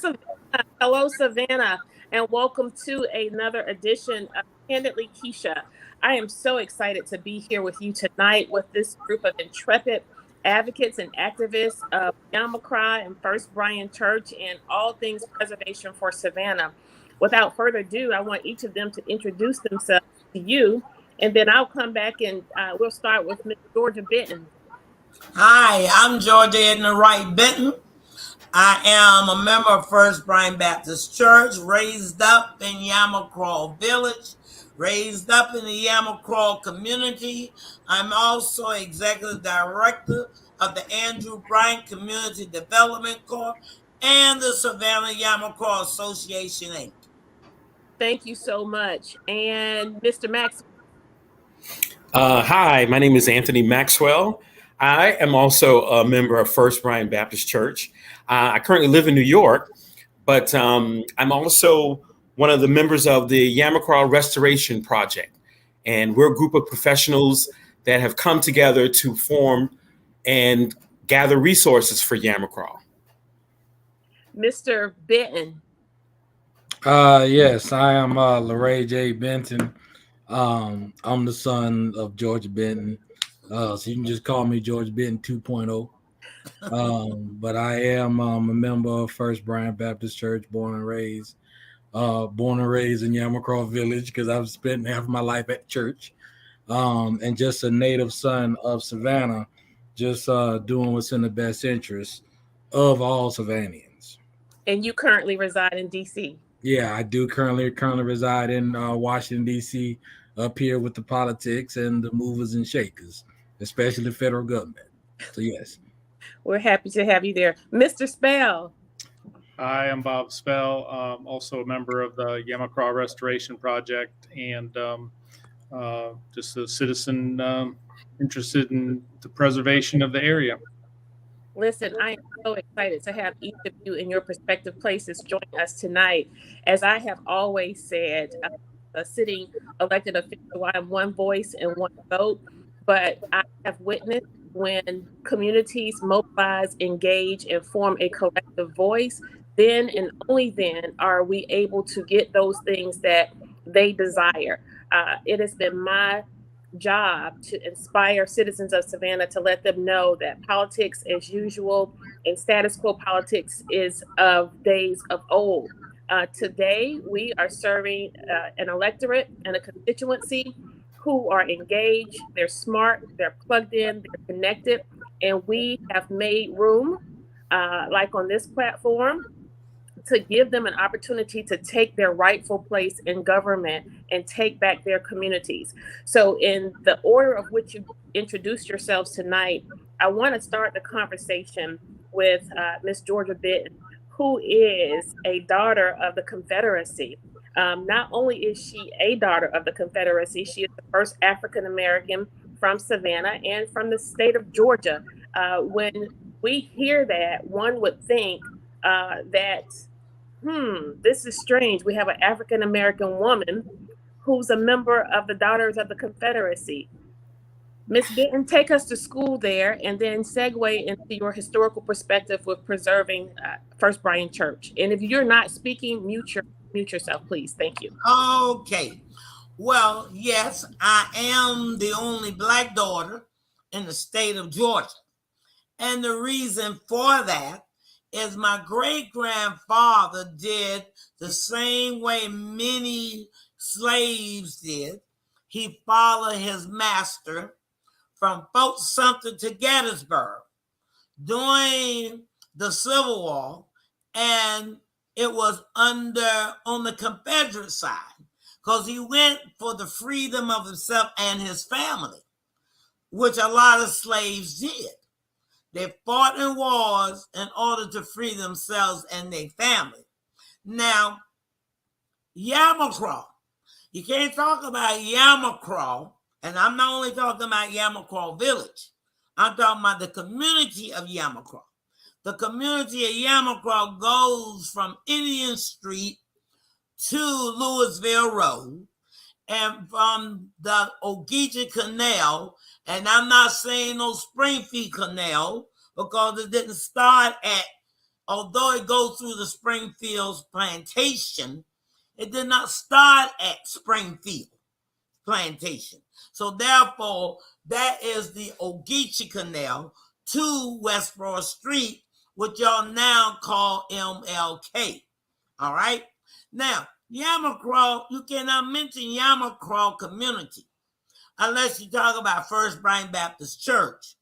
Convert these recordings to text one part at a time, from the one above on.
Savannah. Hello, Savannah, and welcome to another edition of Kandily Kesha. I am so excited to be here with you tonight with this group of intrepid advocates and activists of Yamacraw and First Brian Church and all things preservation for Savannah. Without further ado, I want each of them to introduce themselves to you, and then I'll come back and we'll start with Ms. Georgia Benton. Hi, I'm Georgia Laray Benton. I am a member of First Brian Baptist Church, raised up in Yamacraw Village, raised up in the Yamacraw community. I'm also executive director of the Andrew Bryant Community Development Corps and the Savannah Yamacraw Association, Inc. Thank you so much. And Mr. Max. Hi, my name is Anthony Maxwell. I am also a member of First Brian Baptist Church. I currently live in New York, but I'm also one of the members of the Yamacraw Restoration Project. And we're a group of professionals that have come together to form and gather resources for Yamacraw. Mr. Benton. Yes, I am Laray J. Benton. I'm the son of George Benton. So you can just call me George Benton 2.0. But I am a member of First Brian Baptist Church, born and raised in Yamacraw Village because I've spent half of my life at church. And just a native son of Savannah, just doing what's in the best interest of all Savannans. And you currently reside in D.C.? Yeah, I do currently reside in Washington, D.C., up here with the politics and the movers and shakers, especially the federal government. So, yes. We're happy to have you there. Mr. Spell. I am Bob Spell, also a member of the Yamacraw Restoration Project and just a citizen interested in the preservation of the area. Listen, I am so excited to have each of you in your respective places join us tonight. As I have always said, a sitting elected official, I am one voice and one vote, but I have witnessed when communities mobilize, engage, and form a collective voice, then and only then are we able to get those things that they desire. It has been my job to inspire citizens of Savannah to let them know that politics as usual and status quo politics is of days of old. Today, we are serving an electorate and a constituency who are engaged, they're smart, they're plugged in, they're connected, and we have made room, like on this platform, to give them an opportunity to take their rightful place in government and take back their communities. So in the order of which you introduced yourselves tonight, I want to start the conversation with Miss Georgia Benton, who is a daughter of the Confederacy. Not only is she a daughter of the Confederacy, she is the first African-American from Savannah and from the state of Georgia. When we hear that, one would think that this is strange. We have an African-American woman who's a member of the Daughters of the Confederacy. Ms. Benton, take us to school there and then segue into your historical perspective with preserving First Brian Church. And if you're not speaking, mute yourself, please. Thank you. Okay. Well, yes, I am the only Black daughter in the state of Georgia. And the reason for that is my great-grandfather did the same way many slaves did. He followed his master from Fort Sumter to Gettysburg during the Civil War, and it was on the Confederate side because he went for the freedom of himself and his family, which a lot of slaves did. They fought in wars in order to free themselves and their family. Now, Yamacraw, you can't talk about Yamacraw, and I'm not only talking about Yamacraw Village, I'm talking about the community of Yamacraw. The community of Yamacraw goes from Indian Street to Louisville Road and from the Ogeechee Canal, and I'm not saying no Springfield Canal because it didn't start at although it goes through the Springfield plantation, it did not start at Springfield plantation. So therefore, that is the Ogeechee Canal to West Broad Street, which y'all now call MLK. All right? Now, Yamacraw, you cannot mention Yamacraw community unless you talk about First Bryan Baptist Church.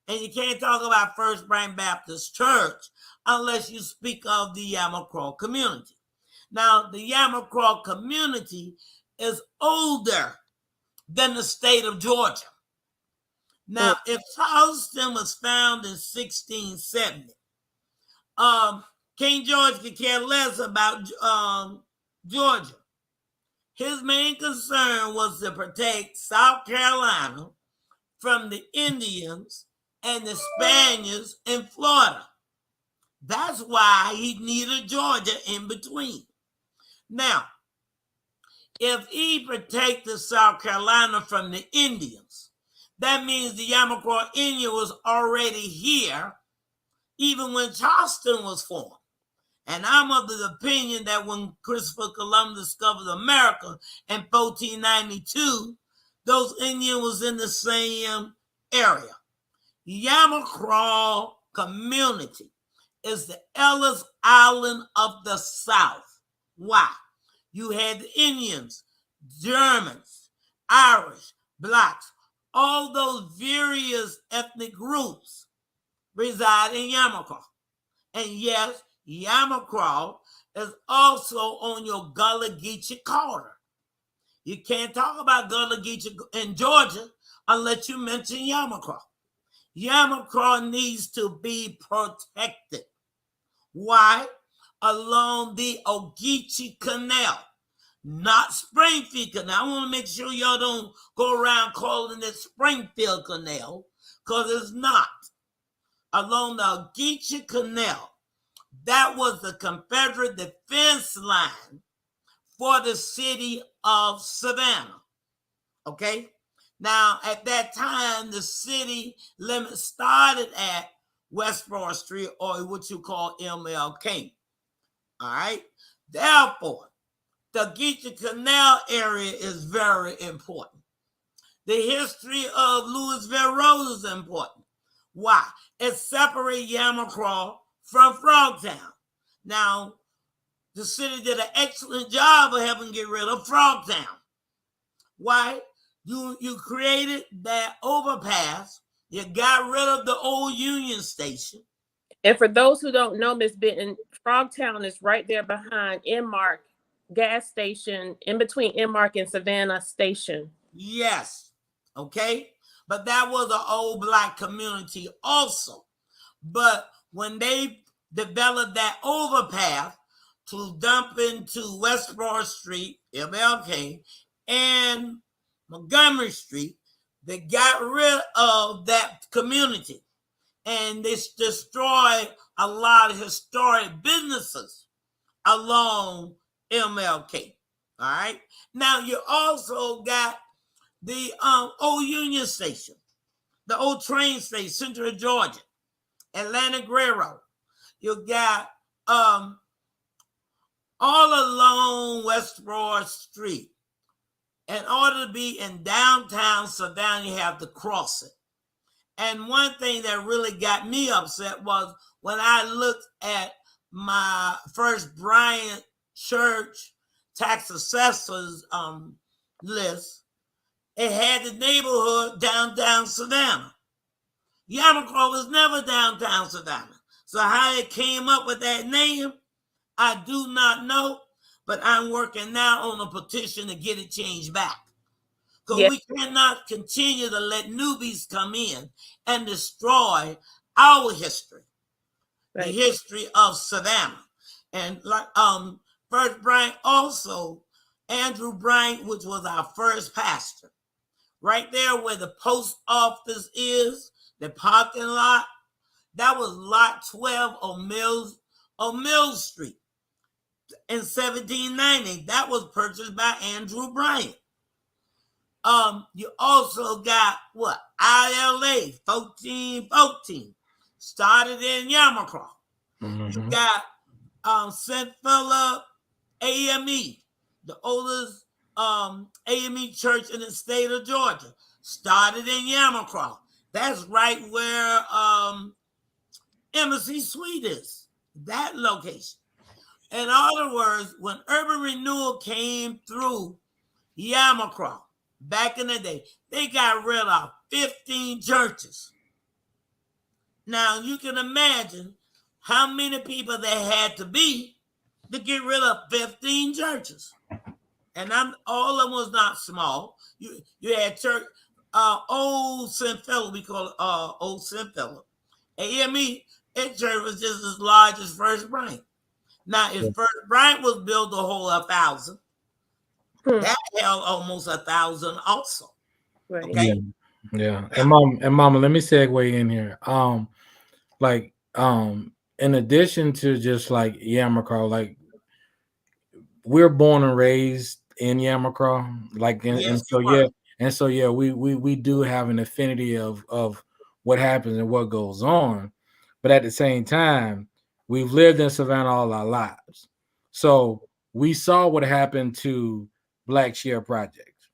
And you can't talk about First Bryan Baptist Church unless you speak of the Yamacraw community. Now, the Yamacraw community is older than the state of Georgia. Now, if Charleston was found in 1670, King George could care less about Georgia. His main concern was to protect South Carolina from the Indians and the Spaniards in Florida. That's why he needed Georgia in between. Now, if he protected South Carolina from the Indians, that means the Yamacraw Indian was already here even when Charleston was formed. And I'm of the opinion that when Christopher Columbus discovered America in 1492, those Indians was in the same area. Yamacraw community is the Ellis Island of the South. Why? You had the Indians, Germans, Irish, Blacks, all those various ethnic groups reside in Yamacraw. And yes, Yamacraw is also on your Gullah Geechee corridor. You can't talk about Gullah Geechee in Georgia unless you mention Yamacraw. Yamacraw needs to be protected. Why? Along the Ogeechee Canal, not Springfield Canal. I want to make sure y'all don't go around calling it Springfield Canal, because it's not. Along the Ogeechee Canal, that was the Confederate defense line for the city of Savannah. Okay? Now, at that time, the city limit started at West Broad Street, or what you call MLK. All right? Therefore, the Ogeechee Canal area is very important. The history of Louisville Road is important. Why? It separates Yamacraw from Frogtown. Now, the city did an excellent job of helping get rid of Frogtown. Why? You created that overpass. You got rid of the old Union Station. And for those who don't know, Miss Benton, Frogtown is right there behind Enmark gas station, in between Enmark and Savannah Station. Yes. Okay. But that was an old Black community also. But when they developed that overpass to dump into West Broad Street, MLK, and Montgomery Street, they got rid of that community. And they destroyed a lot of historic businesses along MLK. All right. Now you also got the old Union Station, the old train station, Central Georgia, Atlantic Railroad. You got all along West Broad Street. In order to be in downtown Savannah, you have to cross it. And one thing that really got me upset was when I looked at my First Bryan Church tax assessors list, it had the neighborhood downtown Savannah. Yamacraw was never downtown Savannah. So how it came up with that name, I do not know, but I'm working now on a petition to get it changed back. Because we cannot continue to let newbies come in and destroy our history, the history of Savannah. And like First Bryan also, Andrew Bryant, which was our first pastor, right there where the post office is, the parking lot, that was lot 12 on Mills Street. In 1790, that was purchased by Andrew Bryant. You also got ILA 1414, started in Yamacraw. You got St. Philip AME, the oldest AME church in the state of Georgia, started in Yamacraw. That's right where Embassy Suite is, that location. In other words, when urban renewal came through Yamacraw back in the day, they got rid of 15 churches. Now you can imagine how many people there had to be to get rid of 15 churches. And all of them was not small. You had church, Old St. Philip, we call it Old St. Philip. AME, that church was just as large as First Bryant. Now, if First Bryant was built to hold 1,000, that held almost 1,000 also. Right. Okay. Yeah. And mama, let me segue in here. In addition to just like Yamacraw, like we're born and raised in Yamacraw, like and so we do have an affinity of what happens and what goes on, but at the same time, we've lived in Savannah all our lives, so we saw what happened to Black Share Projects.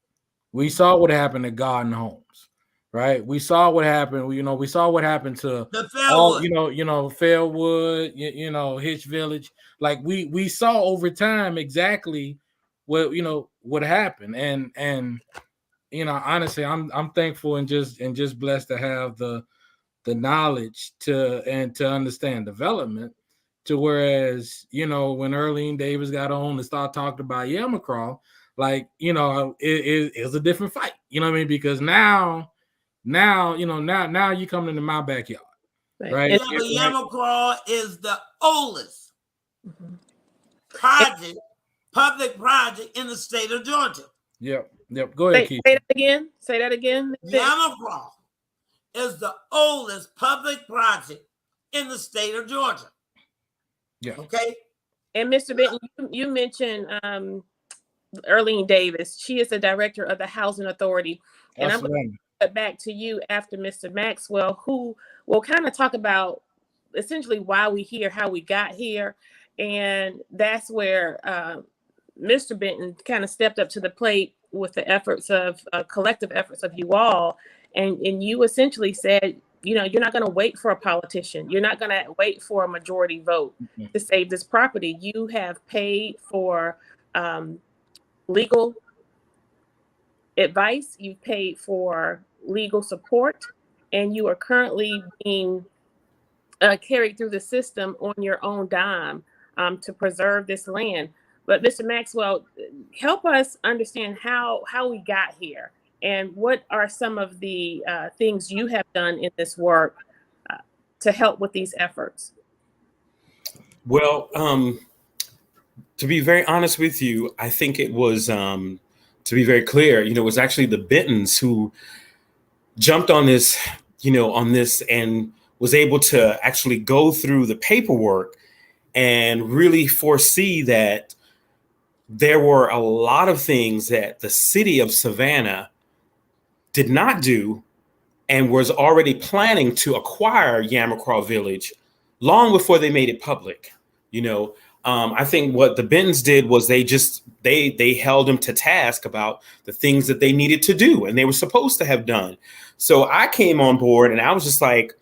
We saw what happened to Garden Homes, right? We saw what happened. We saw what happened to the Fairwood. Fairwood, Hitch Village. Like we saw over time exactly what happened, and honestly, I'm thankful and just blessed to have the knowledge to understand development. To whereas when Earlene Davis got on and started talking about Yamacraw, like it was a different fight. You know what I mean? Because now you coming into my backyard, right? Yeah, but Yamacraw is the oldest public project in the state of Georgia. Yep. Go ahead, Keith. Say that again. Yamacraw is the oldest public project in the state of Georgia. Yeah. Okay. And Mr. Benton, you mentioned Earlene Davis. She is the director of the Housing Authority. And I'm going to get back to you after Mr. Maxwell, who will kind of talk about essentially why we here, how we got here. And that's where Mr. Benton kind of stepped up to the plate with the efforts of collective efforts of you all. And you essentially said, you're not going to wait for a politician. You're not going to wait for a majority vote to save this property. You have paid for legal advice. You've paid for legal support, and you are currently being carried through the system on your own dime to preserve this land. But Mr. Maxwell, help us understand how we got here. And what are some of the things you have done in this work to help with these efforts? Well, to be very honest with you, I think it was, to be very clear, it was actually the Bentons who jumped on this, and was able to actually go through the paperwork and really foresee that there were a lot of things that the city of Savannah did not do and was already planning to acquire Yamacraw Village long before they made it public. I think what the Bentons did was they held them to task about the things that they needed to do and they were supposed to have done. So I came on board and I was just like,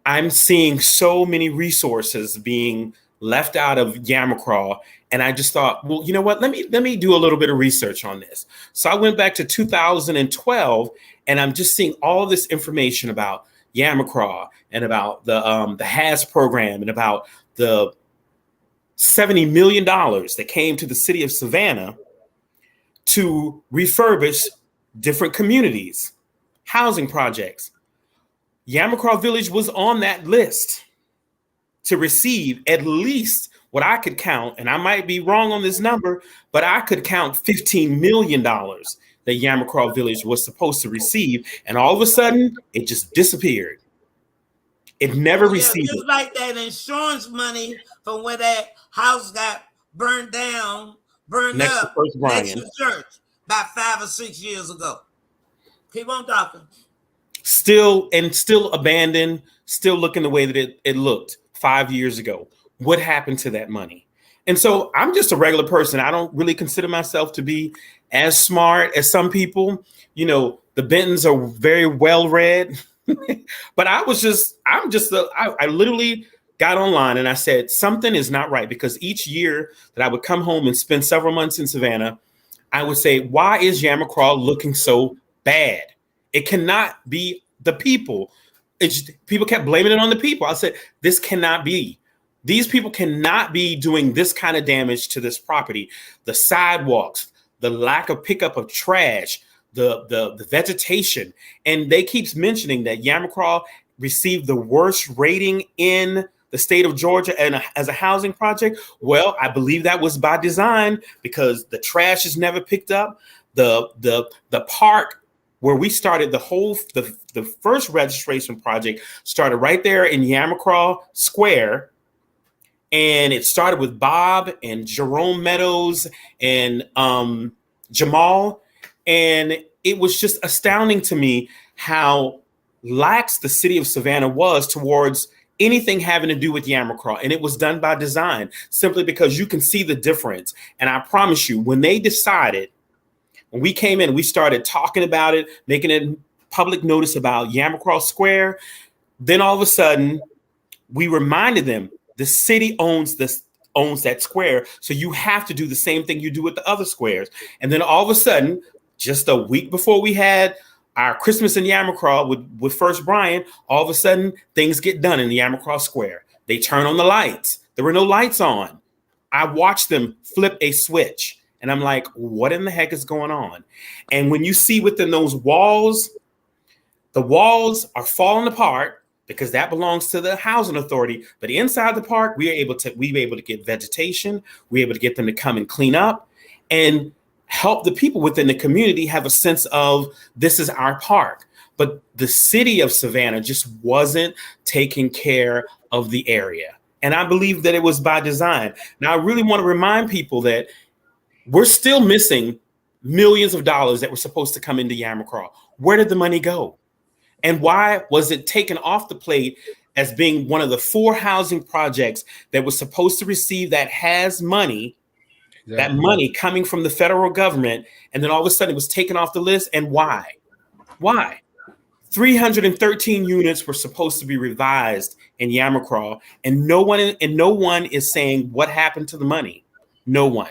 I'm seeing so many resources being left out of Yamacraw. And I just thought, well, you know what? Let me do a little bit of research on this. So I went back to 2012, and I'm just seeing all this information about Yamacraw and about the HAS program and about the $70 million that came to the city of Savannah to refurbish different communities, housing projects. Yamacraw Village was on that list to receive at least what I could count, and I might be wrong on this number, but I could count $15 million that Yamacraw Village was supposed to receive, and all of a sudden, it just disappeared. It never received just like that insurance money from where that house got burned up next to church about 5 or 6 years ago. Keep on talking. Still abandoned, still looking the way that it looked 5 years ago? What happened to that money? And so I'm just a regular person. I don't really consider myself to be as smart as some people. You know, the Bentons are very well read, but I literally got online and I said, something is not right, because each year that I would come home and spend several months in Savannah, I would say, why is Yamacraw looking so bad? It cannot be the people. People kept blaming it on the people. I said, this cannot be. These people cannot be doing this kind of damage to this property. The sidewalks, the lack of pickup of trash, the vegetation. And they keeps mentioning that Yamacraw received the worst rating in the state of Georgia and as a housing project. Well, I believe that was by design, because the trash is never picked up. The park where we started the first registration project started right there in Yamacraw Square. And it started with Bob and Jerome Meadows and Jamal. And it was just astounding to me how lax the city of Savannah was towards anything having to do with Yamacraw. And it was done by design, simply because you can see the difference. And I promise you, when they decided, when we came in, we started talking about it, making it public notice about Yamacraw Square. Then all of a sudden, we reminded them, the city owns that square, so you have to do the same thing you do with the other squares. And then all of a sudden, just a week before we had our Christmas in Yamacraw with First Brian, all of a sudden things get done in the Yamacraw Square. They turn on the lights. There were no lights on. I watched them flip a switch, and I'm like, what in the heck is going on? And when you see within those walls, the walls are falling apart, because that belongs to the housing authority. But inside the park, we were able to get vegetation. We were able to get them to come and clean up and help the people within the community have a sense of, this is our park. But the city of Savannah just wasn't taking care of the area. And I believe that it was by design. Now, I really want to remind people that we're still missing millions of dollars that were supposed to come into Yamacraw. Where did the money go? And why was it taken off the plate as being one of the 4 housing projects that was supposed to receive that has money, that money coming from the federal government, and then all of a sudden it was taken off the list? And why? Why? 313 units were supposed to be revised in Yamacraw, and no one is saying what happened to the money. No one.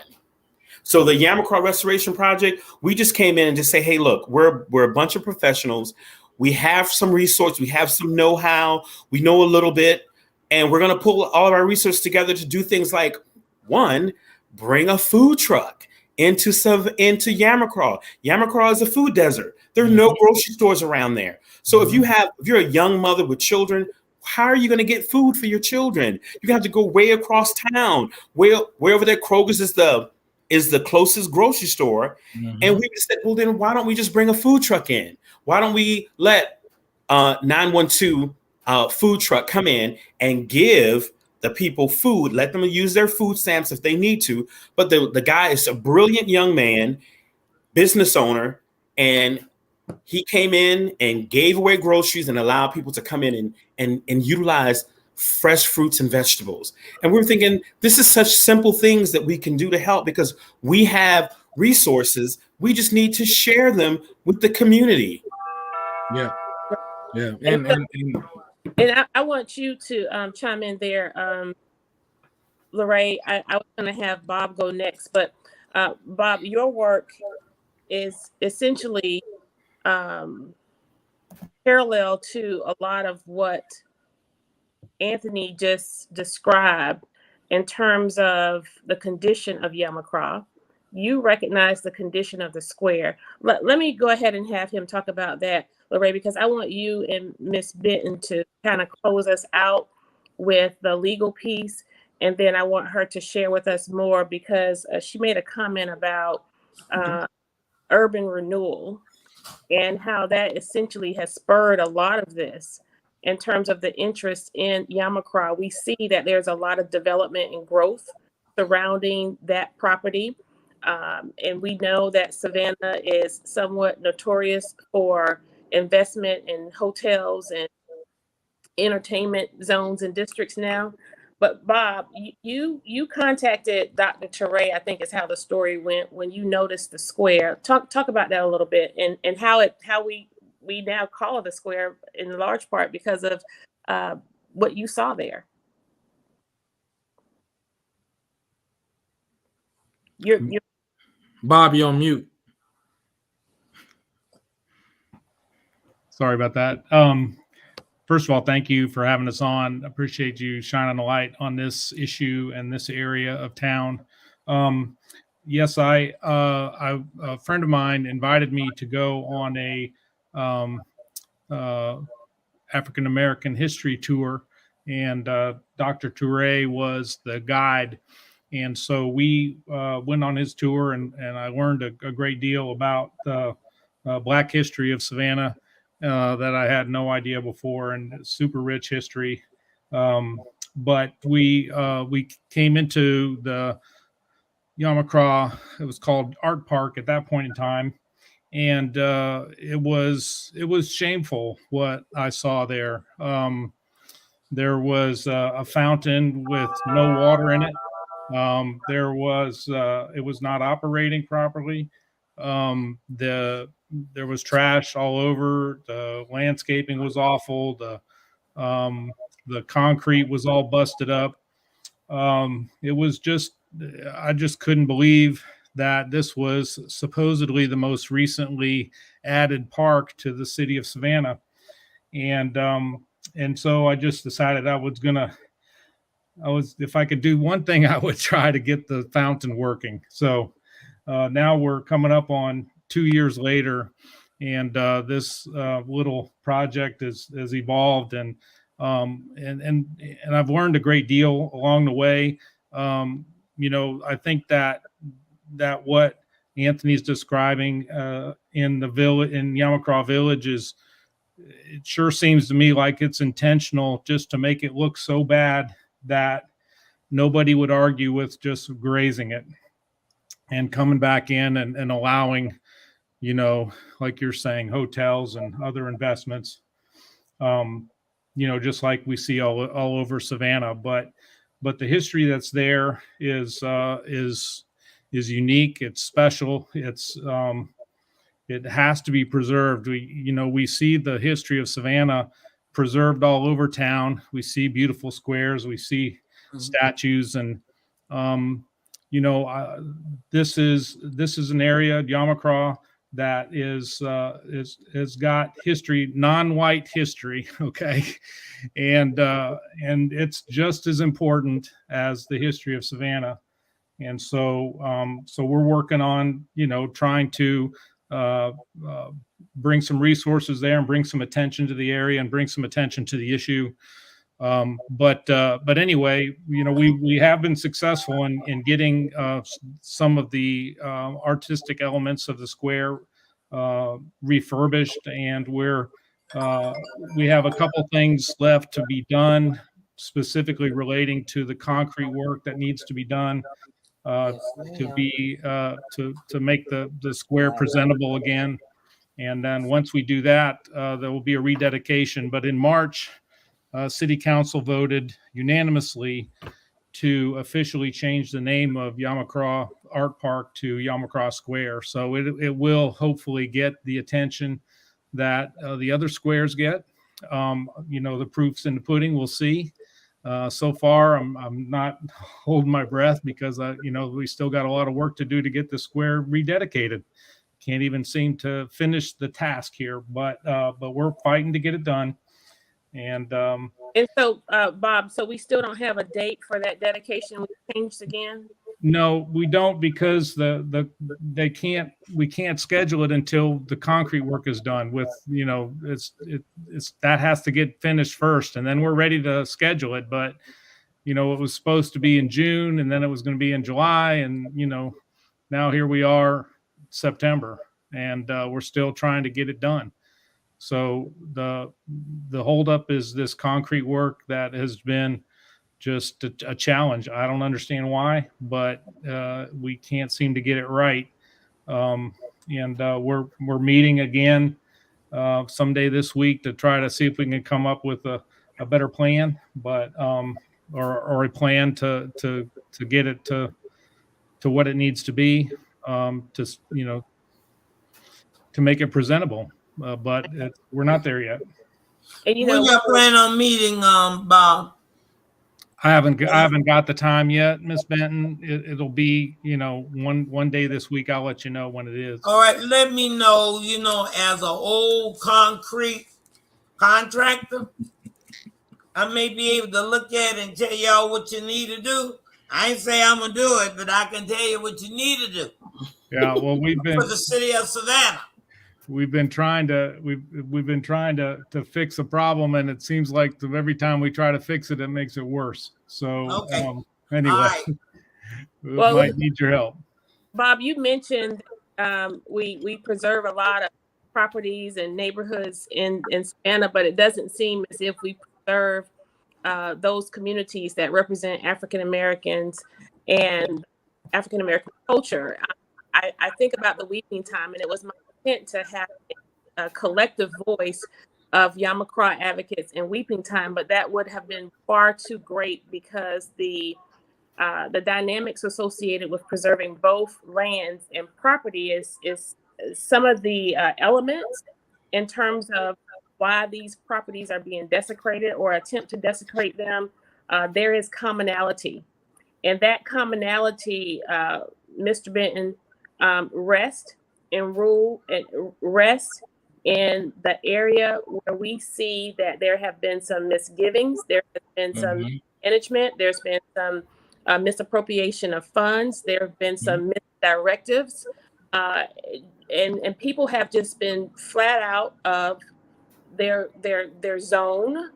So the Yamacraw Restoration Project, we just came in and just say, hey, look, we're a bunch of professionals. We have some resources, we have some know-how, we know a little bit, and we're going to pull all of our resources together to do things like, one, bring a food truck into Yamacraw. Yamacraw is a food desert. There are no grocery stores around there. So if you're a young mother with children, how are you going to get food for your children? You have to go way across town, way over there. Kroger's is the closest grocery store. And we said, well, then why don't we just bring a food truck in? Why don't we let 912 food truck come in and give the people food, let them use their food stamps if they need to. But the guy is a brilliant young man, business owner, and he came in and gave away groceries and allowed people to come in and utilize fresh fruits and vegetables. And we're thinking, this is such simple things that we can do to help, because we have resources. We just need to share them with the community. Yeah. And I want you to chime in there, Laray. I was going to have Bob go next, but Bob, your work is essentially parallel to a lot of what Anthony just described in terms of the condition of Yamacraw. You recognize the condition of the square. Let me go ahead and have him talk about that, Laray, because I want you and Miss Benton to kind of close us out with the legal piece. And then I want her to share with us more, because she made a comment about urban renewal and how that essentially has spurred a lot of this in terms of the interest in Yamacraw. We see that there's a lot of development and growth surrounding that property. And we know that Savannah is somewhat notorious for investment in hotels and entertainment zones and districts now. But Bob, you contacted Dr. Teray, I think is how the story went, when you noticed the square. Talk about that a little bit, and how we now call the square in large part because of what you saw there. You're Bob, you're on mute. Sorry about that. First of all, thank you for having us on. Appreciate you shining a light on this issue and this area of town. Yes, a friend of mine invited me to go on a African American history tour, and Dr. Toure was the guide. And so we went on his tour, and I learned a great deal about the Black history of Savannah that I had no idea before, and super rich history. But we came into the Yamacraw, it was called Art Park at that point in time, and it was shameful what I saw there. There was a fountain with no water in it. There was it was not operating properly. There was trash all over. The landscaping was awful. The concrete was all busted up. It was just, I just couldn't believe that this was supposedly the most recently added park to the city of Savannah. And so I just decided if I could do one thing, I would try to get the fountain working. So now we're coming up on 2 years later, and this little project has evolved, and I've learned a great deal along the way. I think that what Anthony's describing in the village, in Yamacraw Village, it sure seems to me like it's intentional, just to make it look so bad that nobody would argue with just grazing it and coming back in and allowing, like you're saying, hotels and other investments, just like we see all over Savannah. But the history that's there is unique. It's special. It has to be preserved. We see the history of Savannah preserved all over town. We see beautiful squares. We see statues, and this is an area, Yamacraw, that has got history, non-white history. Okay, and it's just as important as the history of Savannah. And so we're working on trying to bring some resources there and bring some attention to the area and bring some attention to the issue. But anyway, we have been successful in getting some of the artistic elements of the square refurbished, and we have a couple things left to be done, specifically relating to the concrete work that needs to be done to make the square presentable again. And then once we do that, there will be a rededication. But in March, City Council voted unanimously to officially change the name of Yamacraw Art Park to Yamacraw Square. So it will hopefully get the attention that the other squares get. The proof's in the pudding. We'll see. So far, I'm not holding my breath because we still got a lot of work to do to get the square rededicated. Can't even seem to finish the task here, but we're fighting to get it done. And so, Bob, so we still don't have a date for that dedication. We changed again. No, we don't, because we can't schedule it until the concrete work is done. With it's that has to get finished first, and then we're ready to schedule it. But it was supposed to be in June, and then it was going to be in July, and now here we are, September, and we're still trying to get it done. So the holdup is this concrete work that has been just a challenge. I don't understand why, but we can't seem to get it right. And we're meeting again someday this week to try to see if we can come up with a a better plan, but or a plan to get it to what it needs to be, to to make it presentable. But we're not there yet. And you When know, y'all plan on meeting, Bob? I haven't got the time yet, Miss Benton. It'll be one day this week. I'll let you know when it is. All right, let me know. As an old concrete contractor, I may be able to look at it and tell y'all what you need to do. I ain't say I'm gonna do it, but I can tell you what you need to do. Yeah, well, for the city of Savannah. We've been trying to fix the problem, and it seems like every time we try to fix it, it makes it worse. So Okay. anyway, Right. we might need your help. Bob, you mentioned we preserve a lot of properties and neighborhoods in Savannah, but it doesn't seem as if we preserve those communities that represent African Americans and African American culture. I think about the weeping time, and it was my intent to have a collective voice of Yamacraw advocates in weeping time, but that would have been far too great because the dynamics associated with preserving both lands and property is some of the elements in terms of why these properties are being desecrated or attempt to desecrate them. There is commonality, and that commonality, Mr. Benton, rest and rule and rest in the area where we see that there have been some misgivings, there has been some management, there's been some misappropriation of funds, there have been some misdirectives, and people have just been flat out of their zone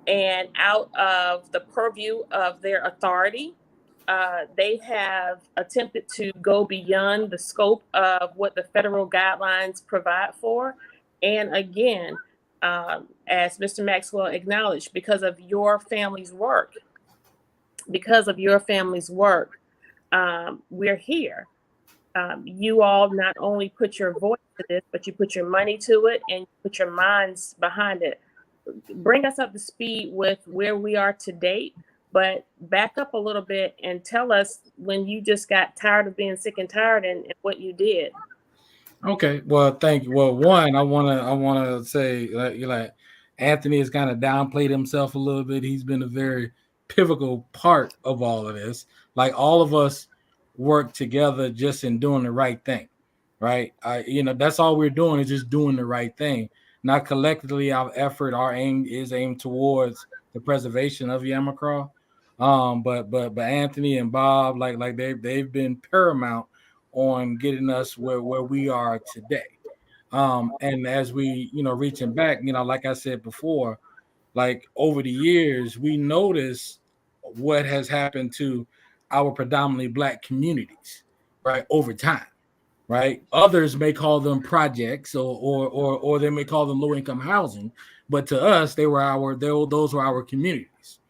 and out of the purview of their authority. They have attempted to go beyond the scope of what the federal guidelines provide for. And again, as Mr. Maxwell acknowledged, because of your family's work, we're here. You all not only put your voice to this, but you put your money to it and you put your minds behind it. Bring us up to speed with where we are to date, but back up a little bit and tell us when you just got tired of being sick and tired and what you did. Okay, well, thank you. Well, one, I wanna say like Anthony has kind of downplayed himself a little bit. He's been a very pivotal part of all of this. Like all of us work together just in doing the right thing, right? That's all we're doing is just doing the right thing. Not collectively, our effort, our aim is aimed towards the preservation of Yamacraw. But Anthony and Bob, like they've been paramount on getting us where we are today. And as we, reaching back, like I said before, like over the years, we notice what has happened to our predominantly Black communities, right, over time, right? Others may call them projects or they may call them low income housing, but to us, those were our communities,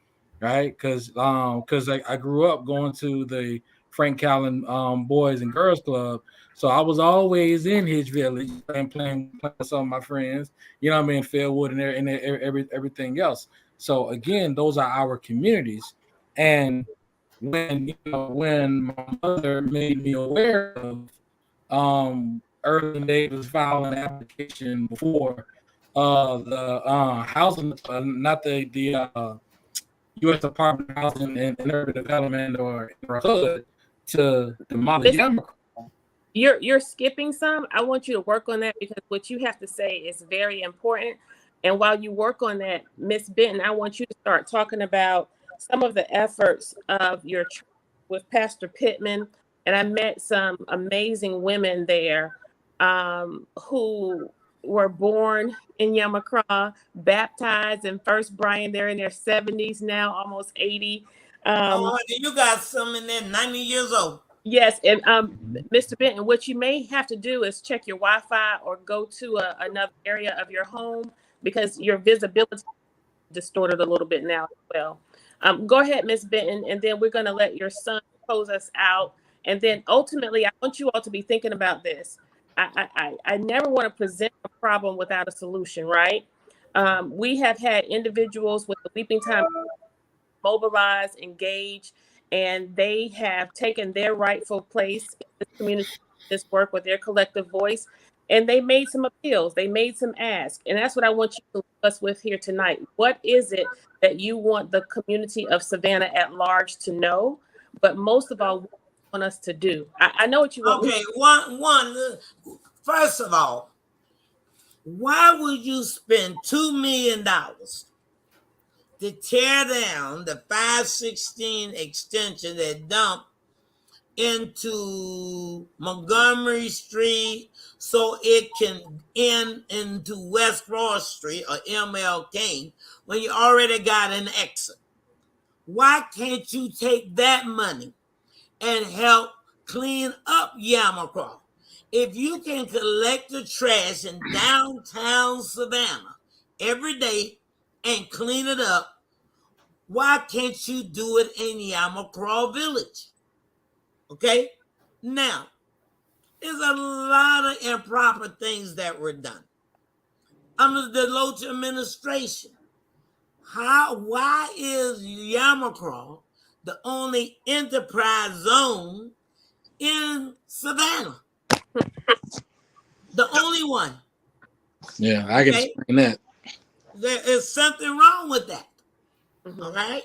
right? Because I grew up going to the Frank Callan Boys and Girls Club. So I was always in his village and playing with some of my friends, Fairwood and everything else. So again, those are our communities. And when my mother made me aware of early days filing an application before the housing, not the U.S. Department of Housing and Urban Development or HUD to demolish Yamacraw. You're skipping some. I want you to work on that because what you have to say is very important. And while you work on that, Miss Benton, I want you to start talking about some of the efforts of your church with Pastor Pittman. And I met some amazing women there who were born in Yamacraw, baptized in First Brian. They're in their 70s now, almost 80. You got some in there 90 years old. Yes, and Mr. Benton, what you may have to do is check your Wi-Fi or go to another area of your home because your visibility is distorted a little bit now as well. Go ahead, Miss Benton, and then we're going to let your son close us out. And then ultimately, I want you all to be thinking about this. I never want to present a problem without a solution, right? We have had individuals with the Weeping Time mobilize, engage, and they have taken their rightful place in this community, this work with their collective voice, and they made some appeals, they made some asks, and that's what I want you to leave us with here tonight. What is it that you want the community of Savannah at large to know, but most of all, what you want us to do? I know what you want. Okay, first of all, why would you spend $2 million to tear down the 516 extension that dumped into Montgomery Street so it can end into West Broad Street or MLK when you already got an exit? Why can't you take that money and help clean up Yamacraw? If you can collect the trash in downtown Savannah every day and clean it up, why can't you do it in Yamacraw Village? Okay? Now, there's a lot of improper things that were done under the Loach administration. Why is Yamacraw the only enterprise zone in Savannah? The only one. Yeah, I can explain that. There is something wrong with that. All right?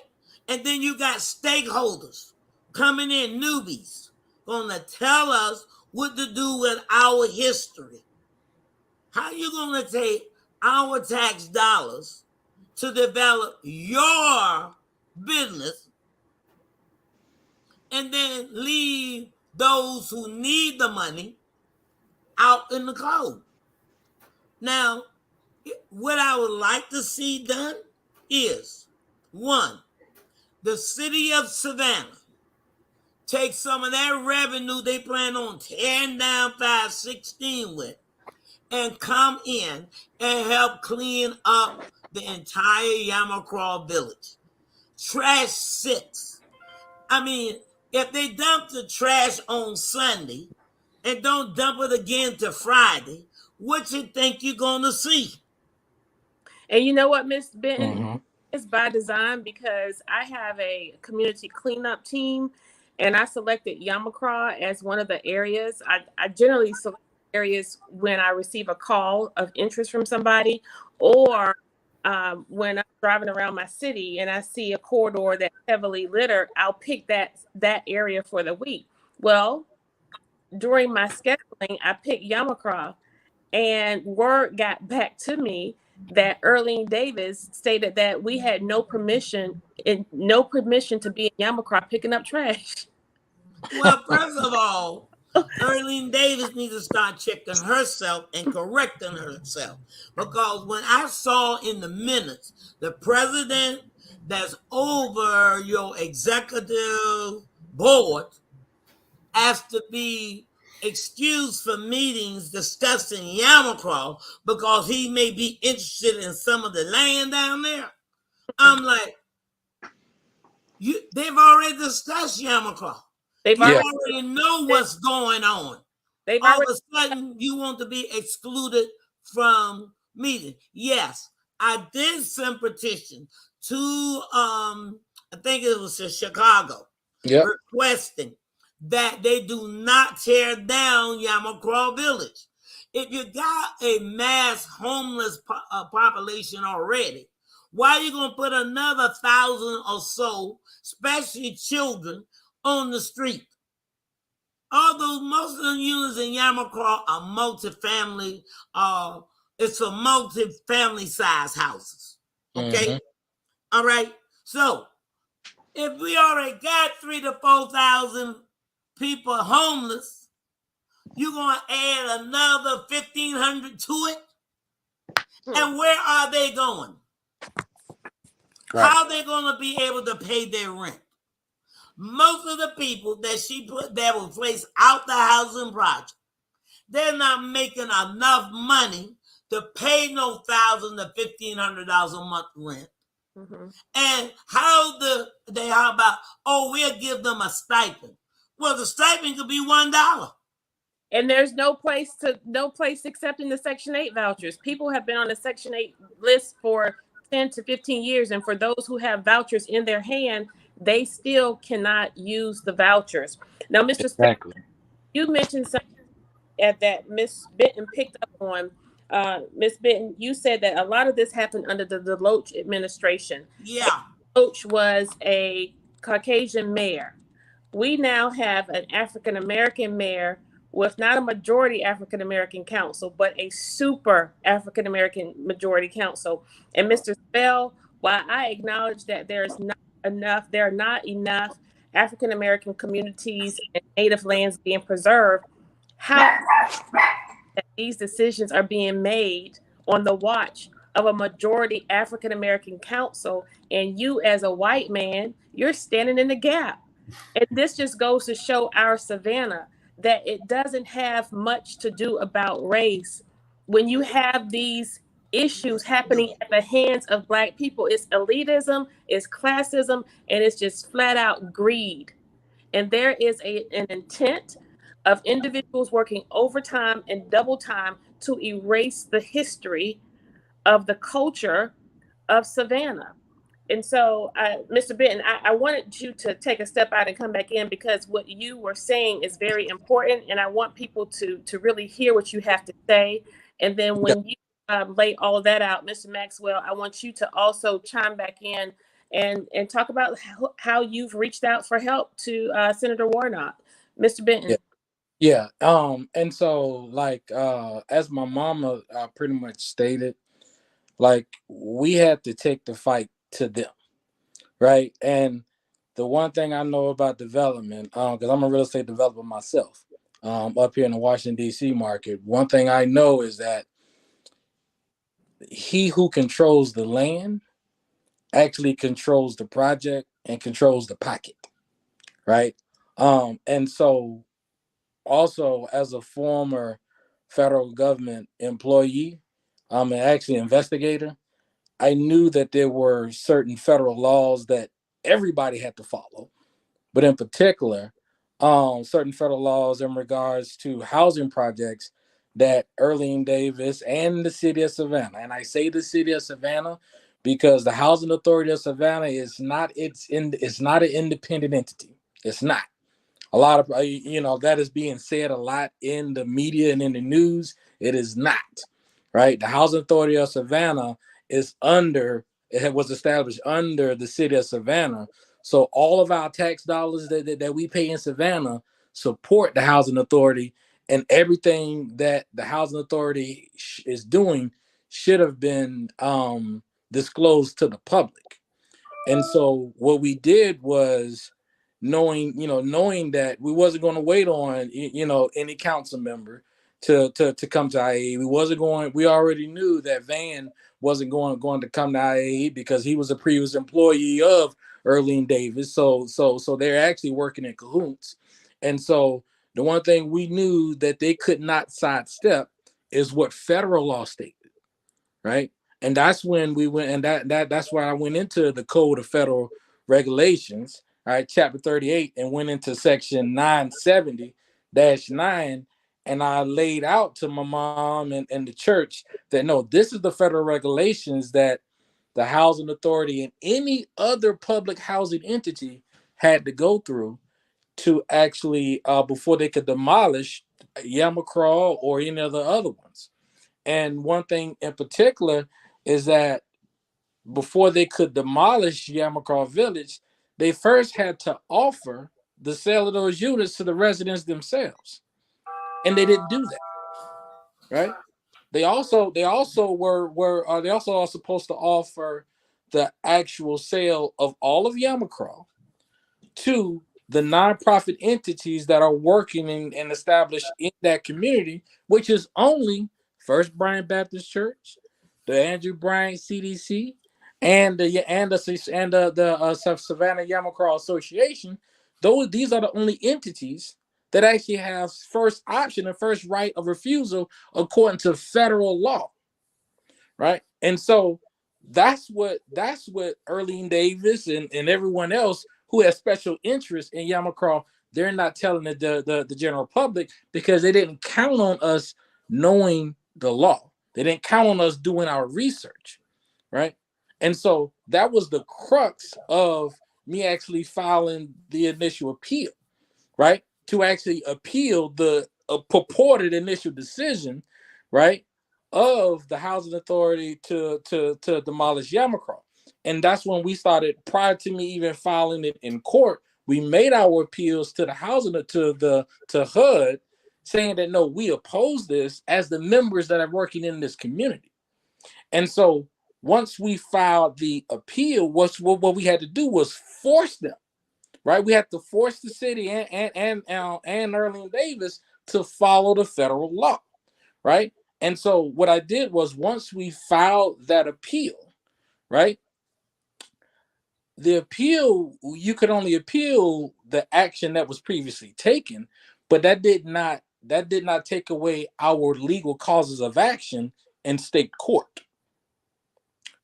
And then you got stakeholders coming in, newbies, going to tell us what to do with our history. How you going to take our tax dollars to develop your business and then leave those who need the money out in the cold? Now, what I would like to see done is, one, the city of Savannah take some of that revenue they plan on tearing down 516 with and come in and help clean up the entire Yamacraw Village. Trash sits. I mean, if they dump the trash on Sunday and don't dump it again to Friday, what you think you're going to see? And you know what, Miss Benton? It's by design, because I have a community cleanup team, and I selected Yamacraw as one of the areas. I generally select areas when I receive a call of interest from somebody, or when I'm driving around my city and I see a corridor that's heavily littered, I'll pick that area for the week. Well, during my scheduling, I picked Yamacraw, and word got back to me that Earlene Davis stated that we had no permission to be in Yamacraw picking up trash. Well, first of all, Earlene Davis needs to start checking herself and correcting herself. Because when I saw in the minutes, the president that's over your executive board asked to be excused from meetings discussing Yamacraw because he may be interested in some of the land down there. I'm like, they've already discussed Yamacraw. You already know what's going on. All of a sudden, you want to be excluded from meetings. Yes, I did send petition to, I think it was to Chicago, requesting that they do not tear down Yamacraw Village. If you got a mass homeless population already, why are you going to put another 1,000 or so, especially children, on the street? Although most of the units in Yamacraw are multifamily, it's a multifamily size houses. Okay? All right. So if we already got 3,000 to 4,000 people homeless, you're going to add another 1,500 to it? And where are they going? How are they going to be able to pay their rent? Most of the people that she put that were placed out the housing project, they're not making enough money to pay no $1,000 to $1,500 a month rent. And how about, we'll give them a stipend. Well, the stipend could be $1. And there's no place accepting the Section 8 vouchers. People have been on the Section 8 list for 10 to 15 years. And for those who have vouchers in their hand, they still cannot use the vouchers. Now, Mr. Exactly. You mentioned something that Miss Benton picked up on. Miss Benton, you said that a lot of this happened under the Deloach administration. Yeah. Deloach was a Caucasian mayor. We now have an African American mayor with not a majority African American council, but a super African American majority council. And Mr. Spell, while I acknowledge that there are not enough African American communities and native lands being preserved, how that these decisions are being made on the watch of a majority African American council, and you as a white man, you're standing in the gap. And this just goes to show our Savannah that it doesn't have much to do about race. When you have these issues happening at the hands of Black people, it's elitism, it's classism, and it's just flat out greed. And there is an intent of individuals working overtime and double time to erase the history of the culture of Savannah. And so, Mr. Benton, I wanted you to take a step out and come back in, because what you were saying is very important, and I want people to really hear what you have to say. And then when you lay all of that out, Mr. Maxwell, I want you to also chime back in and talk about how you've reached out for help to Senator Warnock. Mr. Benton. Yeah. And so, like, as my mama pretty much stated, like, we had to take the fight to them, right? And the one thing I know about development, because I'm a real estate developer myself, up here in the Washington, D.C. market, one thing I know is that he who controls the land actually controls the project and controls the pocket, right? And so also, as a former federal government employee, and actually investigator, I knew that there were certain federal laws that everybody had to follow, but in particular, certain federal laws in regards to housing projects that Earlene Davis and the city of Savannah, and I say the city of Savannah because the Housing Authority of Savannah is not an independent entity. It's not. A lot of that is being said a lot in the media and in the news. It is not, right? The Housing Authority of Savannah was established under the city of Savannah. So all of our tax dollars that we pay in Savannah support the Housing Authority, and everything that the Housing Authority is doing should have been disclosed to the public. And so what we did was, knowing that we wasn't going to wait on any council member to come to IAE. We already knew that Van wasn't going to come to IAE because he was a previous employee of Earlene Davis. So they're actually working in cahoots. And so the one thing we knew that they could not sidestep is what federal law stated, right? And that's when we went, and that's why I went into the Code of Federal Regulations, all right, chapter 38, and went into section 970-9, and I laid out to my mom and the church that, no, this is the federal regulations that the Housing Authority and any other public housing entity had to go through to actually, before they could demolish Yamacraw or any of the other ones. And one thing in particular is that before they could demolish Yamacraw Village, they first had to offer the sale of those units to the residents themselves, and they didn't do that, right? They also are supposed to offer the actual sale of all of Yamacraw to the nonprofit entities that are working and established in that community, which is only First Bryant Baptist Church, the Andrew Bryant CDC, and the Savannah Yamacraw Association. These are the only entities that actually have first option and first right of refusal according to federal law, right? And so that's what Earlene Davis and everyone else who has special interest in Yamacraw, they're not telling the general public because they didn't count on us knowing the law. They didn't count on us doing our research, right? And so that was the crux of me actually filing the initial appeal, right? To actually appeal the purported initial decision, right, of the housing authority to demolish Yamacraw. And that's when we started, prior to me even filing it in court, we made our appeals to the housing to HUD, saying that no, we oppose this as the members that are working in this community. And so once we filed the appeal, what we had to do was force them, right? We had to force the city and Erling Davis to follow the federal law, right? And so what I did was, once we filed that appeal, right? The appeal, you could only appeal the action that was previously taken, but that did not take away our legal causes of action in state court.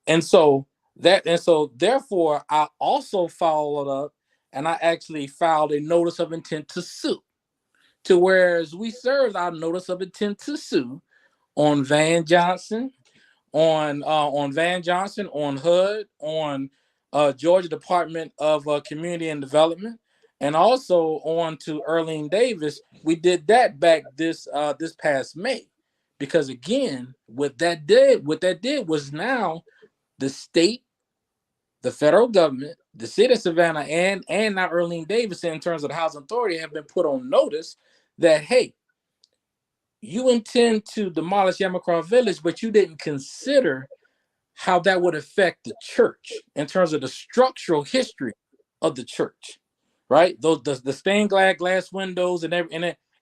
And so therefore I also followed up, and I actually filed a notice of intent to sue, to whereas we served our notice of intent to sue on Van Johnson, on HUD, on Georgia Department of Community and Development, and also on to Erling Davis. We did that back this past May, because again, what that did was, now the state, the federal government, the city of Savannah, and now Erling Davis, in terms of the housing authority, have been put on notice that, hey, you intend to demolish Yamacraw Village, but you didn't consider how that would affect the church in terms of the structural history of the church, right? Those the stained glass windows and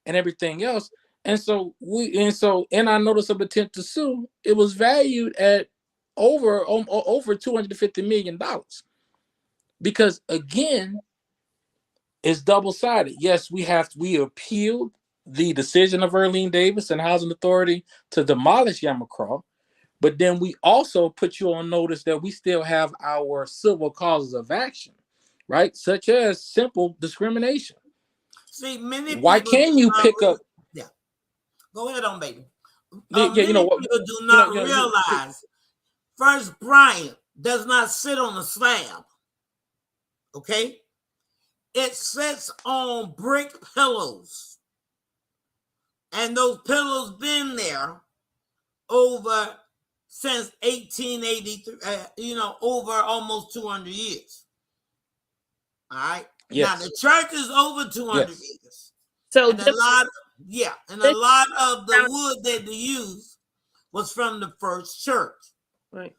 everything else. And so in our notice of intent to sue, it was valued at over $250 million, because again, it's double-sided. Yes, we appealed the decision of Erling Davis and Housing Authority to demolish Yamacraw, but then we also put you on notice that we still have our civil causes of action, right? Such as simple discrimination. See, many Why can you pick up? Yeah, go ahead on, baby. Many people do not realize First Bryant does not sit on a slab. Okay, it sits on brick pillows, and those pillows been there over since 1883. Over almost 200 years. All right. Yes. Now the church is over 200 years. So and a lot of the wood that they used was from the first church. Right.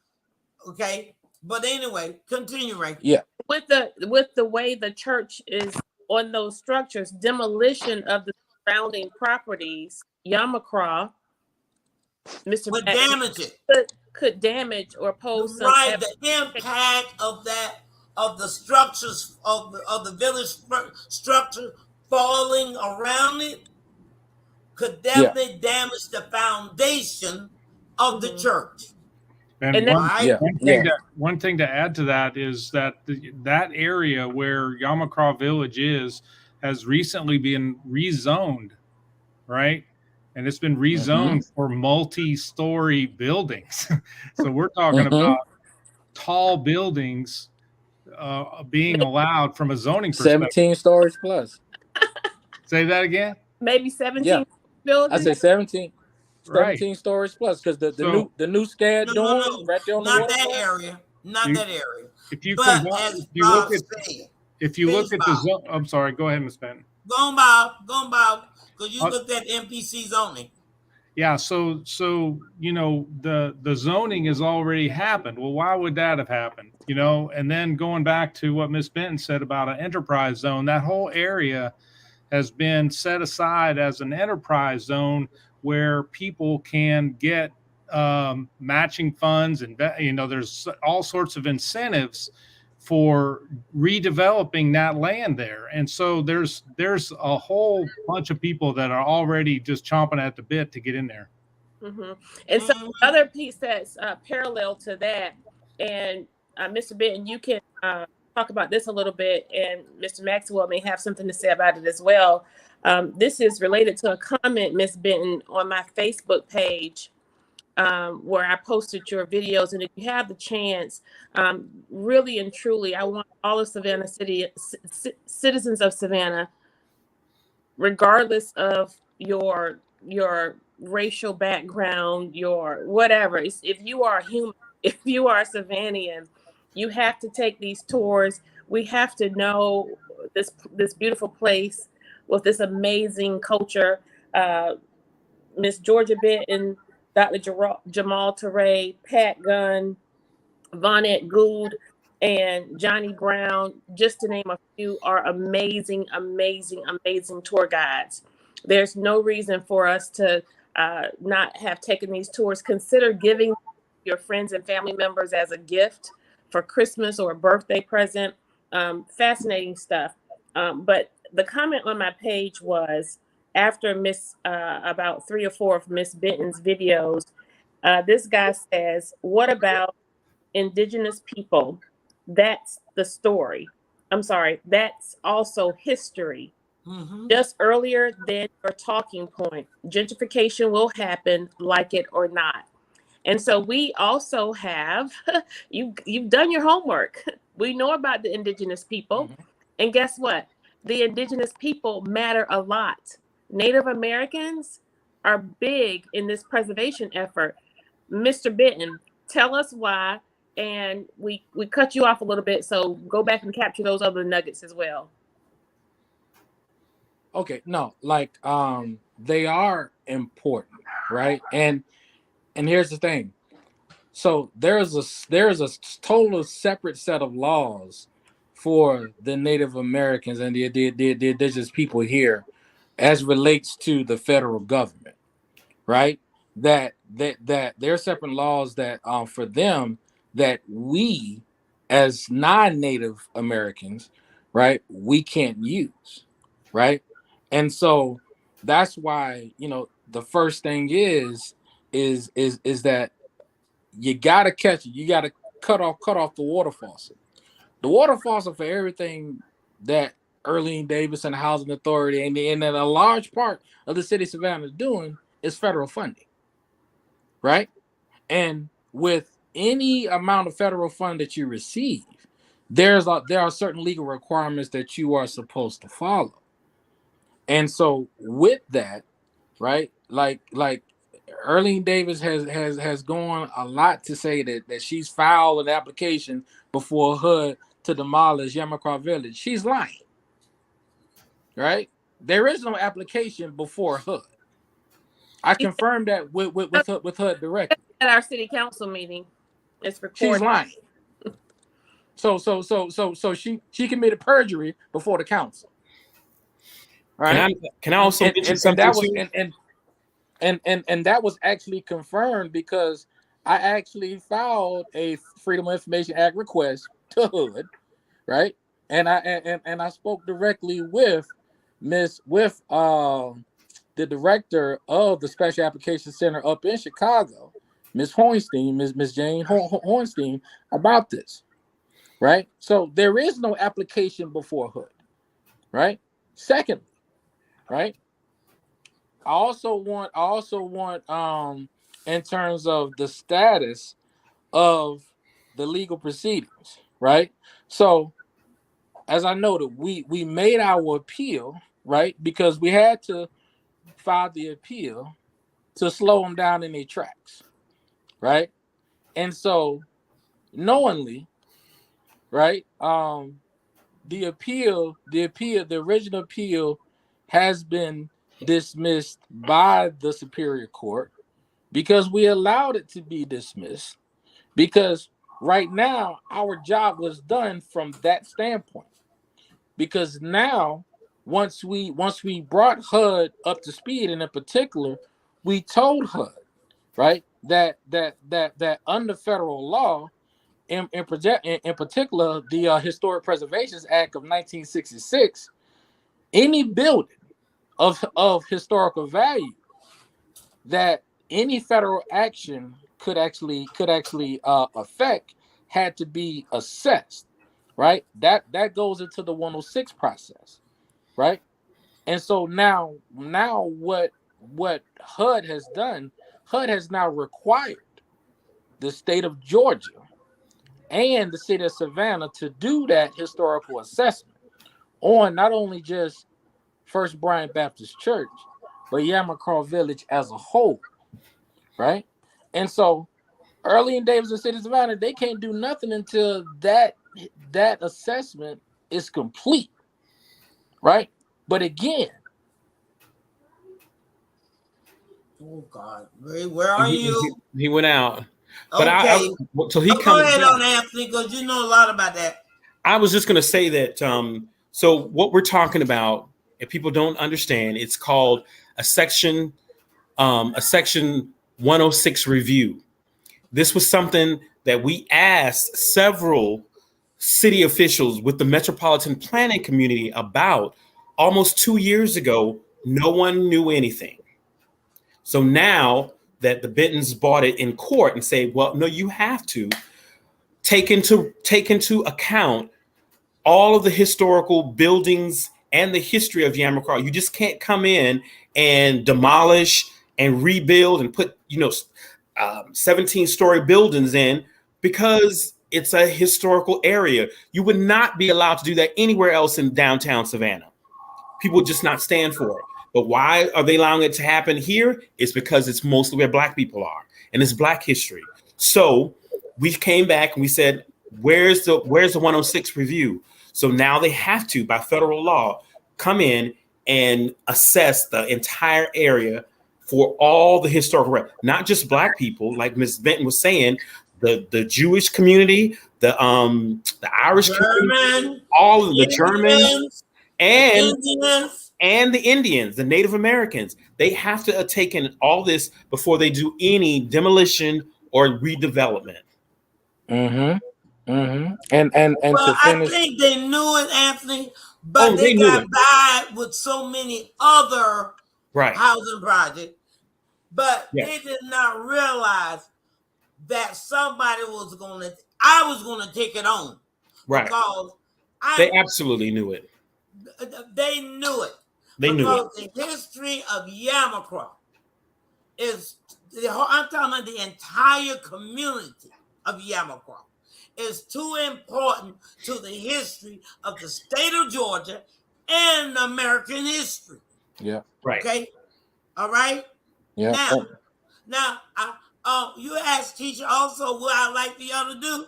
Okay. But anyway, continue, right? Yeah. With the way the church is on those structures, demolition of the surrounding properties, Yamacraw, Mr. Would damage it. Could damage or pose some the impact of the structures of the village structure falling around it could definitely damage the foundation of the church. And one thing to add to that is that that area where Yamacraw Village has recently been rezoned, right? And it's been rezoned for multi-story buildings. So we're talking about tall buildings being allowed from a zoning perspective. 17 stories plus. Say that again? Maybe 17 buildings? I say 17. 17 stories plus, because the new SCAD dorm right there on the water. Not that area. If you look at the zone, I'm sorry, go ahead, Ms. Benton. Go on, Bob, because you looked at MPC zoning. Yeah, so the zoning has already happened. Well, why would that have happened? And then going back to what Ms. Benton said about an enterprise zone, that whole area has been set aside as an enterprise zone where people can get matching funds, and there's all sorts of incentives for redeveloping that land there. And so there's a whole bunch of people that are already just chomping at the bit to get in there. Mm-hmm. And so another piece that's parallel to that, and Mr. Benton, you can talk about this a little bit, and Mr. Maxwell may have something to say about it as well. This is related to a comment, Ms. Benton, on my Facebook page, where I posted your videos. And if you have the chance, really and truly, I want all of Savannah City, citizens of Savannah, regardless of your racial background, your whatever, if you are a human, if you are a Savannian, you have to take these tours. We have to know this beautiful place with this amazing culture. Miss Georgia Benton, Dr. Jamal Teray, Pat Gunn, Vonette Gould, and Johnny Brown, just to name a few, are amazing, amazing, amazing tour guides. There's no reason for us to not have taken these tours. Consider giving your friends and family members as a gift for Christmas or a birthday present. Fascinating stuff. But the comment on my page was, after about 3 or 4 of Miss Benton's videos, this guy says, "What about Indigenous people? That's the story. I'm sorry, that's also history." Mm-hmm. Just earlier than your talking point, gentrification will happen, like it or not. And so we also have, you've done your homework. We know about the Indigenous people. Mhm. And guess what? The Indigenous people matter a lot. Native Americans are big in this preservation effort. Mr. Benton, tell us why. And we cut you off a little bit, so go back and capture those other nuggets as well. Okay, no, like they are important, right? And here's the thing. So there's a total separate set of laws for the Native Americans and the indigenous people here as relates to the federal government, right? That there are separate laws that for them that we as non-Native Americans, right, we can't use, right? And so that's why, the first thing is that you gotta catch it. You gotta cut off the water faucet. The water faucet for everything that Earlene Davis and the Housing Authority and a large part of the city of Savannah is doing is federal funding, right? And with any amount of federal fund that you receive, there are certain legal requirements that you are supposed to follow. And so with that, right, like Earlene Davis has gone a lot to say that she's filed an application before HUD to demolish Yamacraw Village. She's lying, right? There is no application before HUD. I confirmed that with HUD directly. At our city council meeting, it's recorded. She's lying. So she committed perjury before the council. Right? Can I also mention something that was, too? And that was actually confirmed because I actually filed a Freedom of Information Act request to HUD, right? And I spoke directly with the director of the Special Application Center up in Chicago, Ms. Hoinstein, Ms. Jane Hoinstein, about this, right? So there is no application before HUD, right? Secondly, right? I also want in terms of the status of the legal proceedings, right? So as I noted, we made our appeal, right? Because we had to file the appeal to slow them down in their tracks, right? And so knowingly, right, the original appeal has been dismissed by the Superior Court because we allowed it to be dismissed because right now our job was done from that standpoint. Because now once we brought HUD up to speed, and in particular we told HUD, right, that under federal law, in particular the Historic Preservations Act of 1966, any building of historical value that any federal action could actually affect had to be assessed, right? That goes into the 106 process, right? And so now what HUD has done, HUD has now required the state of Georgia and the city of Savannah to do that historical assessment on not only just First Bryant Baptist Church, but Yamacraw Village as a whole, right? And so early in Davis and City of Savannah, they can't do nothing until that assessment is complete, right? But again, Oh God, Ray, where are you? He went out. But Okay, so he go comes ahead back. on Anthony, because you know a lot about that. I was just going to say that. So what we're talking about, if people don't understand, it's called a section 106 review. This was something that we asked several city officials with the metropolitan planning community about almost 2 years ago. No one knew anything. So now that the Bentons bought it in court and say, well, no, you have to take into account all of the historical buildings and the history of Yamacraw. You just can't come in and demolish and rebuild and put 17-story buildings in, because it's a historical area. You would not be allowed to do that anywhere else in downtown Savannah. People would just not stand for it. But why are they allowing it to happen here? It's because it's mostly where Black people are, and it's Black history. So we came back and we said, where's the 106 review? So now they have to, by federal law, come in and assess the entire area for all the historical, not just Black people, like Ms. Benton was saying, the Jewish community, the Irish community, all of the Germans, and the Indians, the Native Americans. They have to take in all this before they do any demolition or redevelopment. And Well, to finish, I think they knew it, Anthony, but they got by with so many other housing projects, but they did not realize that somebody was I was going to take it on. Right. Because they absolutely knew it. They knew it. Because the history of Yamacraw is, I'm talking about the entire community of Yamacraw, is too important to the history of the state of Georgia and American history. Yeah. Right. Okay. All right. Yeah. Now, you asked teacher also what I'd like for y'all to do.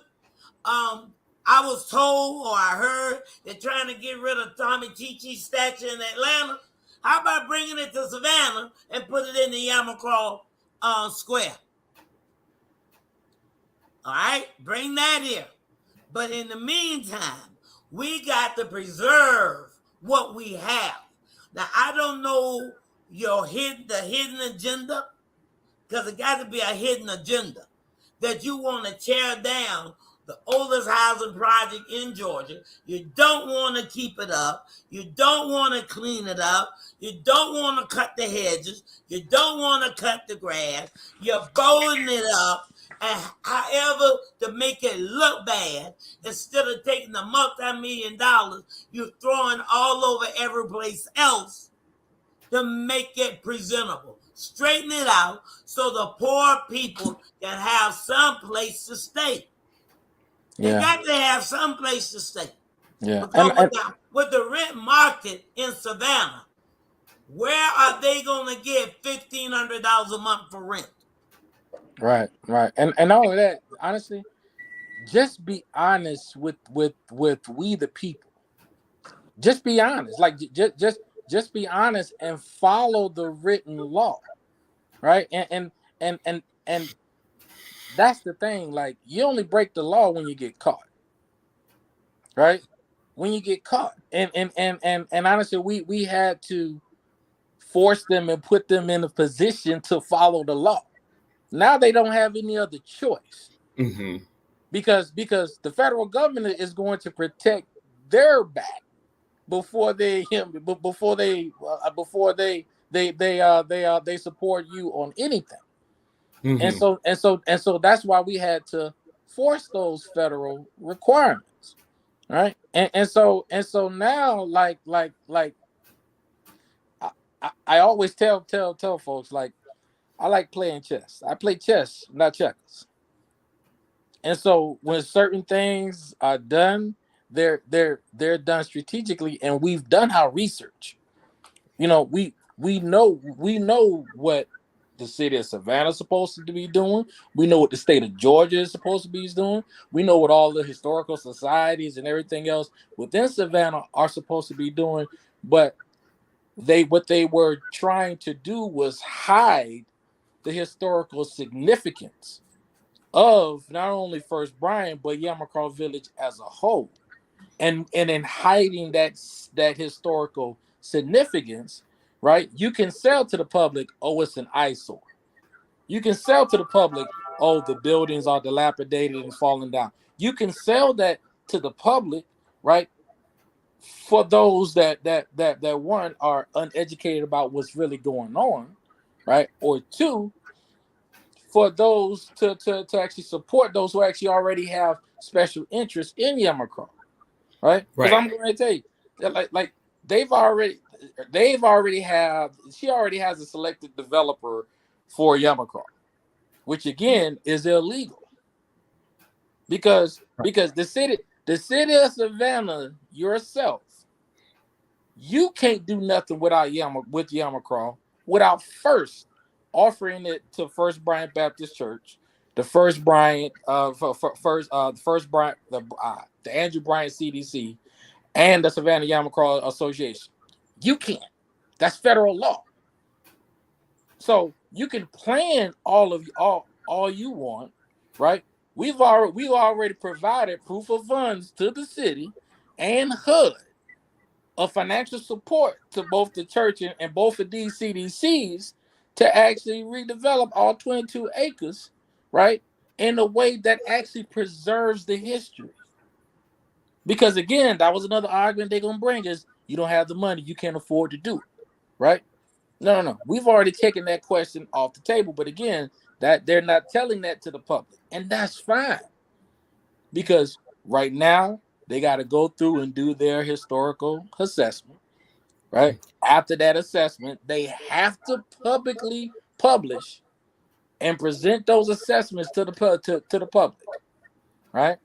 I was told, or I heard, they're trying to get rid of Tommy Chichi's statue in Atlanta. How about bringing it to Savannah and put it in the Yamacraw Square? All right, bring that here. But in the meantime, we got to preserve what we have. Now, I don't know the hidden agenda, because it got to be a hidden agenda that you want to tear down the oldest housing project in Georgia. You don't want to keep it up. You don't want to clean it up. You don't want to cut the hedges. You don't want to cut the grass. You're bowling it up, and however to make it look bad, instead of taking the multi-million dollars you're throwing all over every place else to make it presentable. Straighten it out so the poor people can have some place to stay. They got to have some place to stay. Yeah. Because with the rent market in Savannah, where are they going to get $1,500 a month for rent? Right. And all of that, honestly, just be honest with we the people. Just be honest. Like just be honest and follow the written law. Right? And that's the thing. Like, you only break the law when you get caught. Right? When you get caught. And honestly, we had to force them and put them in a position to follow the law. Now they don't have any other choice. Mm-hmm. Because the federal government is going to protect their back before they support you on anything. Mm-hmm. And so that's why we had to force those federal requirements. right? And so now, I always tell folks, like, I like playing chess. I play chess, not checkers. And so when certain things are done, they're done strategically, and we've done our research. You know, we know what the city of Savannah is supposed to be doing. We know what the state of Georgia is supposed to be doing. We know what all the historical societies and everything else within Savannah are supposed to be doing. But what they were trying to do was hide the historical significance of not only First Bryan but Yamacraw Village as a whole, and in hiding that historical significance, right? You can sell to the public, oh, it's an eyesore. You can sell to the public, oh, the buildings are dilapidated and falling down. You can sell that to the public, right? For those that one are uneducated about what's really going on, right? Or two, for those to actually support those who actually already have special interest in Yamacraw, right? Because I'm going to tell you, that like they've already she already has a selected developer for Yamacraw, which again is illegal because the city of Savannah yourself, you can't do nothing without Yamacraw without first offering it to First Bryan Baptist Church, the First Bryan, the Andrew Bryant CDC, and the Savannah Yamacraw Association. You can't. That's federal law. So you can plan all you want, right? We've already provided proof of funds to the city and HUD of financial support to both the church and both of these CDCs to actually redevelop all 22 acres, right, in a way that actually preserves the history. Because again, that was another argument they're gonna bring is you don't have the money, you can't afford to do it, right? No. We've already taken that question off the table, but again, that they're not telling that to the public, and that's fine. Because right now they got to go through and do their historical assessment, right? After that assessment, they have to publicly publish and present those assessments to the public, right?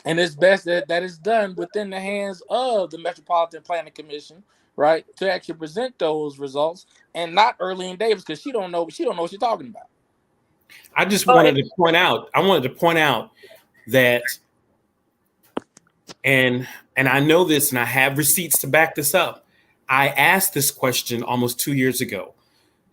And it's best that is done within the hands of the Metropolitan Planning Commission, right, to actually present those results, and not Earlene Davis, because she don't know what she's talking about. I just wanted to point out. I wanted to point out that, and I know this, and I have receipts to back this up. I asked this question almost 2 years ago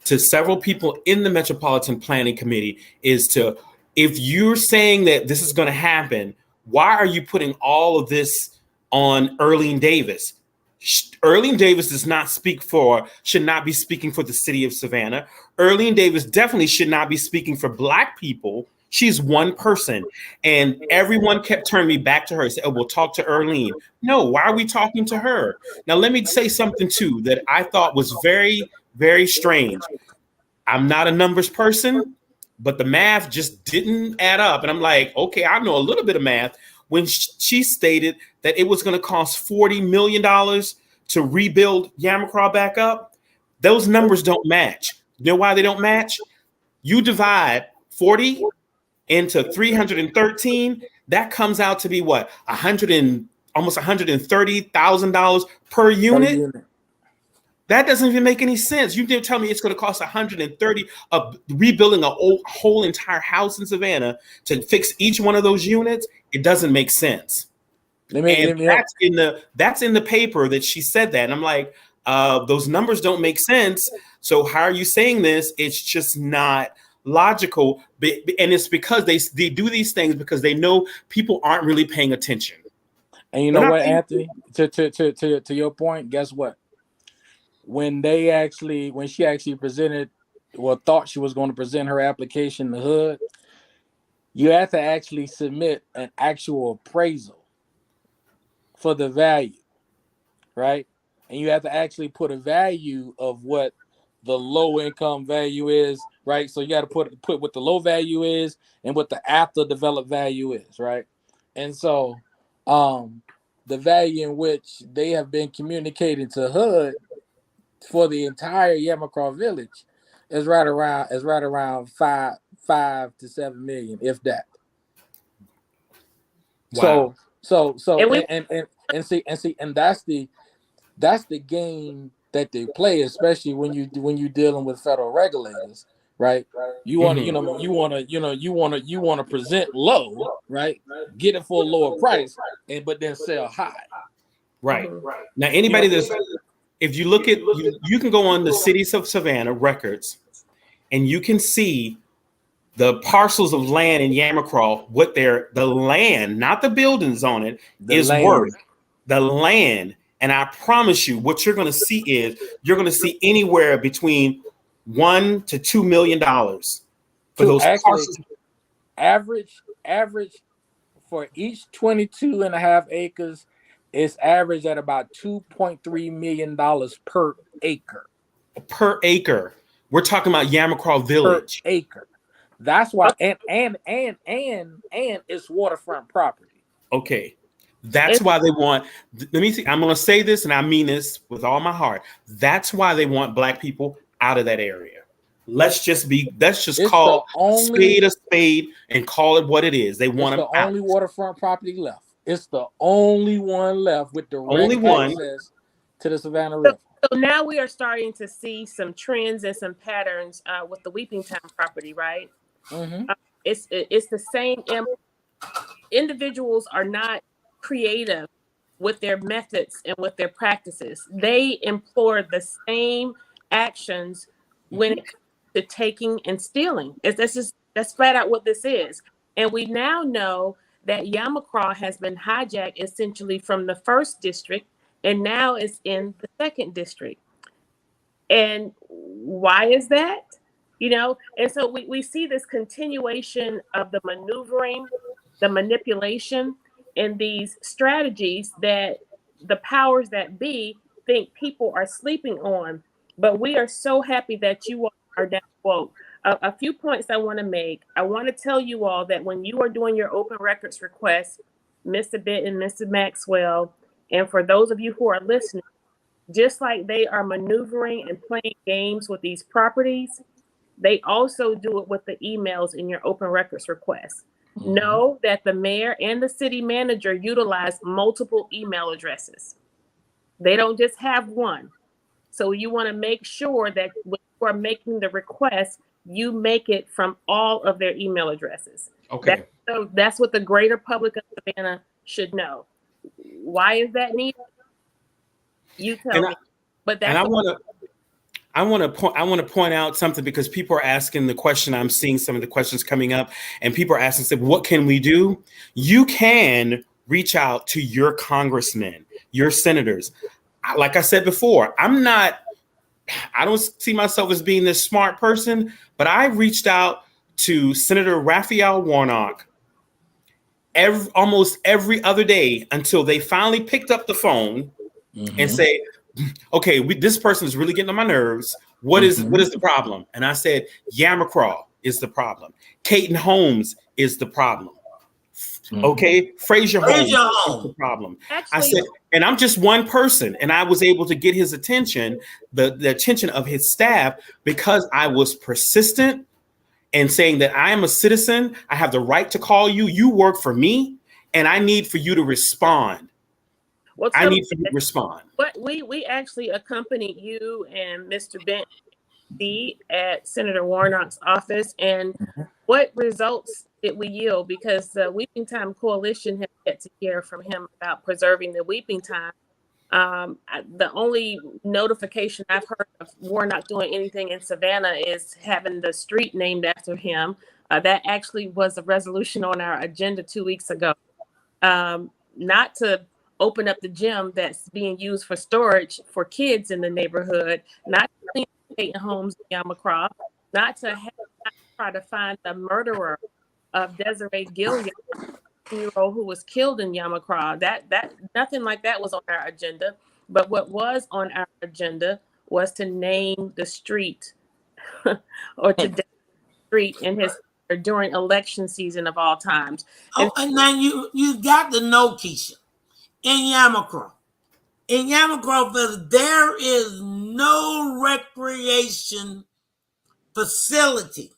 to several people in the Metropolitan Planning Committee: if you're saying that this is going to happen, why are you putting all of this on Earlene Davis? Earlene Davis should not be speaking for the city of Savannah. Earlene Davis definitely should not be speaking for Black people. She's one person. And everyone kept turning me back to her and said, oh, we'll talk to Earlene. No, why are we talking to her? Now, let me say something, too, that I thought was very, very strange. I'm not a numbers person, but the math just didn't add up. And I'm like, okay, I know a little bit of math. When she stated that it was going to cost $40 million to rebuild Yamacraw back up, those numbers don't match. You know why they don't match? You divide 40 into 313, that comes out to be what? Almost $130,000 per unit. That doesn't even make any sense. You didn't tell me it's going to cost 130 of rebuilding a whole entire house in Savannah to fix each one of those units. It doesn't make sense. That's in the paper that she said that. And I'm like, those numbers don't make sense. So how are you saying this? It's just not logical. And it's because they do these things because they know people aren't really paying attention. And you know what, Anthony? To your point, guess what? When she actually presented, or thought she was going to present her application to HUD, you have to actually submit an actual appraisal for the value, right? And you have to actually put a value of what the low income value is, right? So you got to put what the low value is and what the after developed value is, right? And so the value in which they have been communicating to HUD for the entire Yamacraw Village is right around 5 to 7 million, if that. Wow. So And we and that's the game that they play, especially when you're dealing with federal regulators, right? You want to, you want to present low, right? Get it for a lower price, but then sell high. Right. Now, anybody that's, if you look at, you can go on the Cities of Savannah records and you can see the parcels of land in Yamacraw, what the land, not the buildings on it, is worth. The land. And I promise you, what you're going to see is you're going to see anywhere between $1 to $2 million for those parcels. Average for each 22.5 acres is average at about $2.3 million per acre. Per acre. We're talking about Yamacraw Village. Per acre. That's why, and it's waterfront property. Okay. That's why they want, let me see, I'm going to say this and I mean this with all my heart. That's why they want Black people out of that area. Let's just call a spade and call it what it is. They want them out. It's the only waterfront property left. It's the only one left with direct access to the Savannah River. So now we are starting to see some trends and some patterns with the Weeping Time property, right? Mm-hmm. It's the same. Individuals are not creative with their methods and with their practices. They employ the same actions when it comes to taking and stealing. That's flat out what this is. And we now know that Yamacraw has been hijacked essentially from the 1st district, and now it's in the 2nd district. And why is that? And so we see this continuation of the maneuvering, the manipulation, and these strategies that the powers that be think people are sleeping on. But we are so happy that you are now woke. A few points I want to make. I want to tell you all that when you are doing your open records request, Mr. Benton, Mr. Maxwell, and for those of you who are listening, just like they are maneuvering and playing games with these properties, they also do it with the emails in your open records request. Mm-hmm. Know that the mayor and the city manager utilize multiple email addresses. They don't just have one. So you want to make sure that when you are making the request, you make it from all of their email addresses. Okay. That's what the greater public of Savannah should know. Why is that needed? You tell me. But that's I want to point out something, because people are asking the question. I'm seeing some of the questions coming up, and people are asking, what can we do? You can reach out to your congressmen, your senators. Like I said before, I don't see myself as being this smart person, but I reached out to Senator Raphael Warnock almost every other day until they finally picked up the phone and say, okay, this person is really getting on my nerves. What is the problem? And I said, Yamacraw is the problem. Caton Holmes is the problem. Okay, Frazier Holmes is the problem. Actually, I said, and I'm just one person, and I was able to get his attention, the attention of his staff, because I was persistent and saying that I am a citizen. I have the right to call you. You work for me, and I need for you to respond. Well, I need for you to respond. But we actually accompanied you and Mr. Benton at Senator Warnock's office, and what results did we yield? Because the Weeping Time Coalition has yet to hear from him about preserving the Weeping Time. The only notification I've heard of Warnock doing anything in Savannah is having the street named after him. That actually was a resolution on our agenda 2 weeks ago. Not to open up the gym that's being used for storage for kids in the neighborhood, not to clean Caton Homes in Yamacraw, not to try to find the murderer of Desiree Gilliam, 15-year-old who was killed in Yamacraw. That nothing like that was on our agenda. But what was on our agenda was to name the street or to the street in his during election season of all times. And now you got to know, Kesha, in Yamacraw. In Yamacraw Village, there is no recreation facility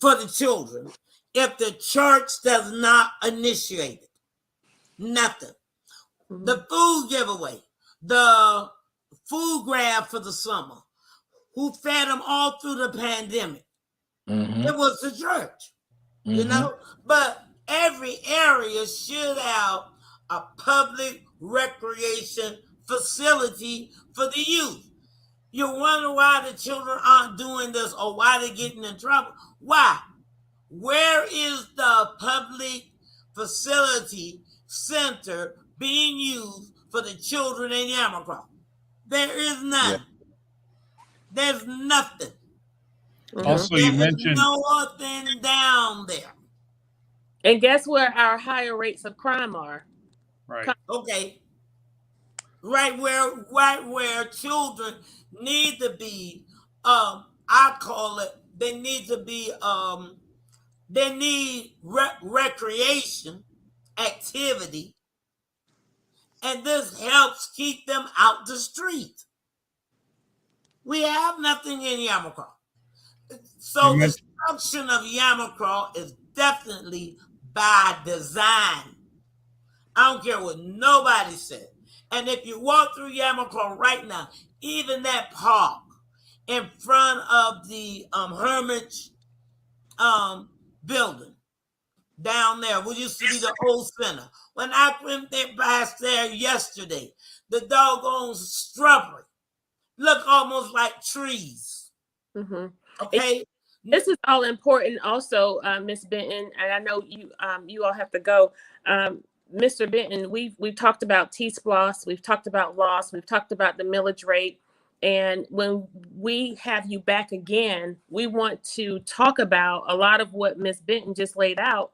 for the children if the church does not initiate it. Nothing. Mhm. The food giveaway, the food grab for the summer, who fed them all through the pandemic. Mhm. It was the church, you Mhm. know? But every area should have a public recreation facility for the youth. You wonder why the children aren't doing this or why they're getting in trouble. Why? Where is the public facility center being used for the children in Yamacraw? There is none. Yeah. There's nothing. Mhm. Also, There you is mentioned nothing down there. And guess where our higher rates of crime are? right. Okay. Right where children need to be, I call it, they need to be, they need recreation activity, and this helps keep them out the street. We have nothing in Yamacraw. So You the mentioned destruction of Yamacraw is definitely by design. I don't care what nobody said. And if you walk through Yamacraw right now, even that park in front of the Hermitage building down there, what used to be the old center. When I went there past there yesterday, the doggone shrubbery look almost like trees. Mhm. Okay? This is all important also, Miss Benton, and I know you all have to go. Mr. Benton, we've talked about T-SPLOS, we've talked about loss, we've talked about the millage rate, and when we have you back again, we want to talk about a lot of what Miss Benton just laid out.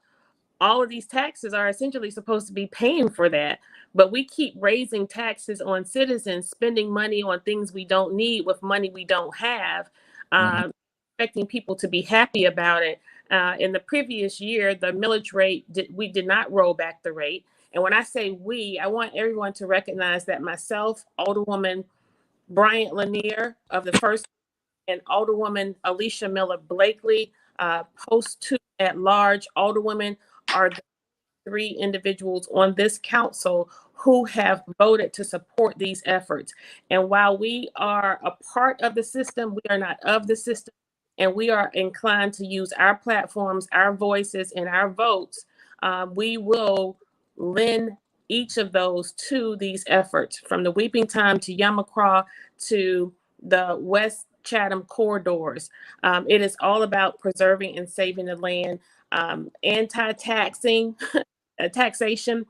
All of these taxes are essentially supposed to be paying for that, but we keep raising taxes on citizens, spending money on things we don't need with money we don't have. Mhm. Expecting people to be happy about it. In the previous year, the millage rate, we did not roll back the rate. And when I say we, I want everyone to recognize that myself, Alderwoman Bryant Lanier of the First, and Alderwoman Alicia Miller Blakely, post 2 at large Alderwomen, are the 3 individuals on this council who have voted to support these efforts. And while we are a part of the system, we are not of the system. And we are inclined to use our platforms, our voices, and our votes. We will lend each of those to these efforts, from the Weeping Time to Yamacraw to the West Chatham corridors. It is all about preserving and saving the land, anti-taxing, taxation.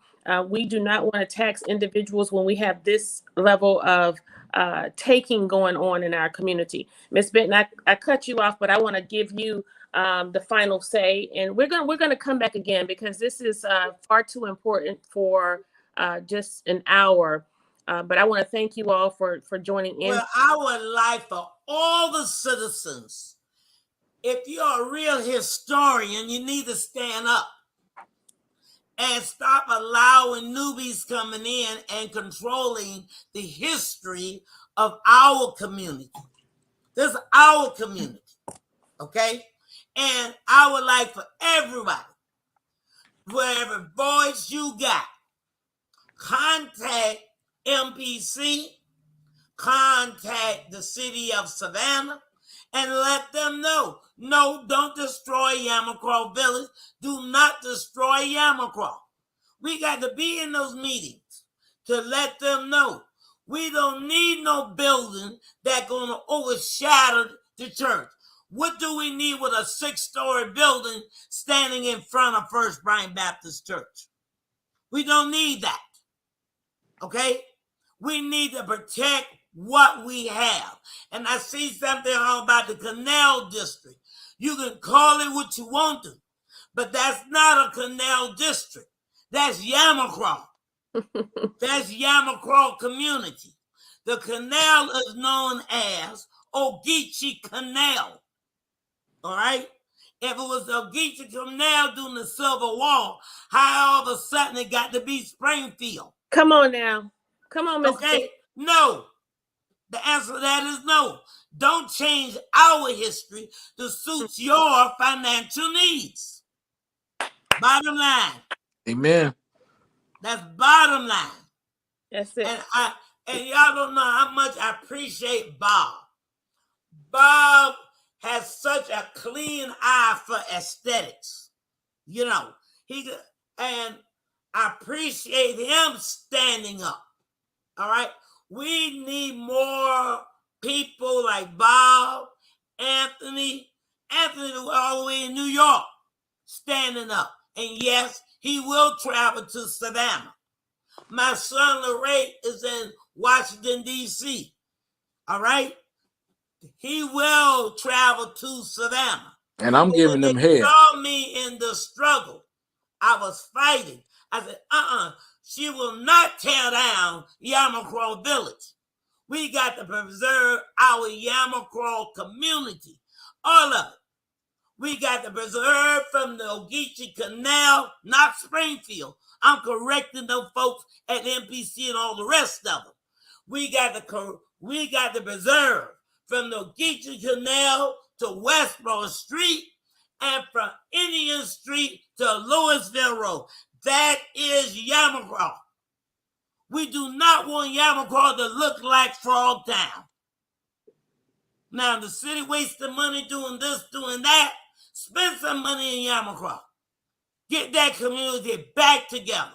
We do not want to tax individuals when we have this level of taking going on in our community. Ms. Benton, I cut you off, but I want to give you the final say, and we're gonna come back again because this is far too important for just an hour. But I want to thank you all for joining in. Well, I would like for all the citizens, if you're a real historian, you need to stand up and stop allowing newbies coming in and controlling the history of our community. This is our community, okay? And I would like for everybody, whatever voice you got, contact MPC, contact the city of Savannah, and let them know. No, don't destroy Yamacraw Village. Do not destroy Yamacraw. We got to be in those meetings to let them know. We don't need no building that's going to overshadow the church. What do we need with a 6-story building standing in front of First Bryan Baptist Church? We don't need that. Okay? We need to protect what we have. And I see something about the Canal District. You can call it what you want to, but that's not a Canal District. That's Yamacraw. That's Yamacraw community. The canal is known as Ogeechee Canal. All right? If it was the Ogeechee Canal during the Civil War, how all of a sudden it got to be Springfield? Come on now. Come on, Mr. Okay? No. The answer to that is no. Don't change our history to suit your financial needs. Bottom line. Amen. That's bottom line. That's it. And y'all don't know how much I appreciate Bob. Bob has such a clean eye for aesthetics. You know, and I appreciate him standing up. All right. We need more people like Bob, Anthony all the way in New York, standing up. And yes, he will travel to Savannah. My son Laray is in Washington, D.C. All right? He will travel to Savannah. And I'm giving them head. Saw me in the struggle. I was fighting. I said, she will not tear down Yamacraw Village. We got to preserve our Yamacraw community. All of it. We got to preserve from the Ogeechee Canal, not Springfield. I'm correcting them folks at MPC and all the rest of them. We got to preserve from the Ogeechee Canal to Westboro Street and from Indian Street to Louisville Road. That is Yamacraw. We do not want Yamacraw to look like Frogtown. Now, the city wasting money doing this, doing that. Spend some money in Yamacraw. Get that community back together.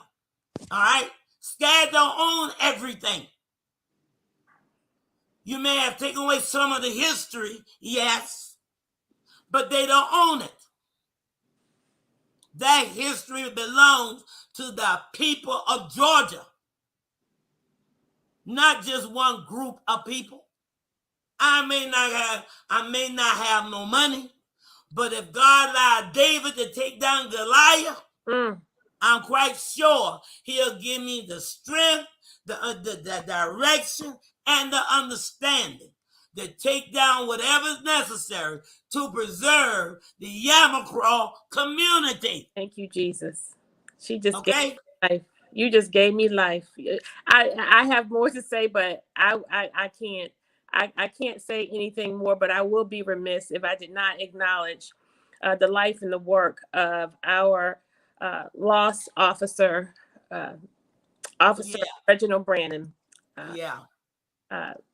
All right? SCAD don't own everything. You may have taken away some of the history, yes, but they don't own it. That history belongs to the people of Georgia, not just one group of people. I may not have no money, but if God allowed David to take down Goliath, I'm quite sure he'll give me the strength, the direction, and the understanding to take down whatever is necessary to preserve the Yamacraw community. Thank you, Jesus. She just gave me life. You just gave me life. I have more to say, but I can't. I can't say anything more, but I will be remiss if I did not acknowledge the life and the work of our lost officer, Reginald Brandon.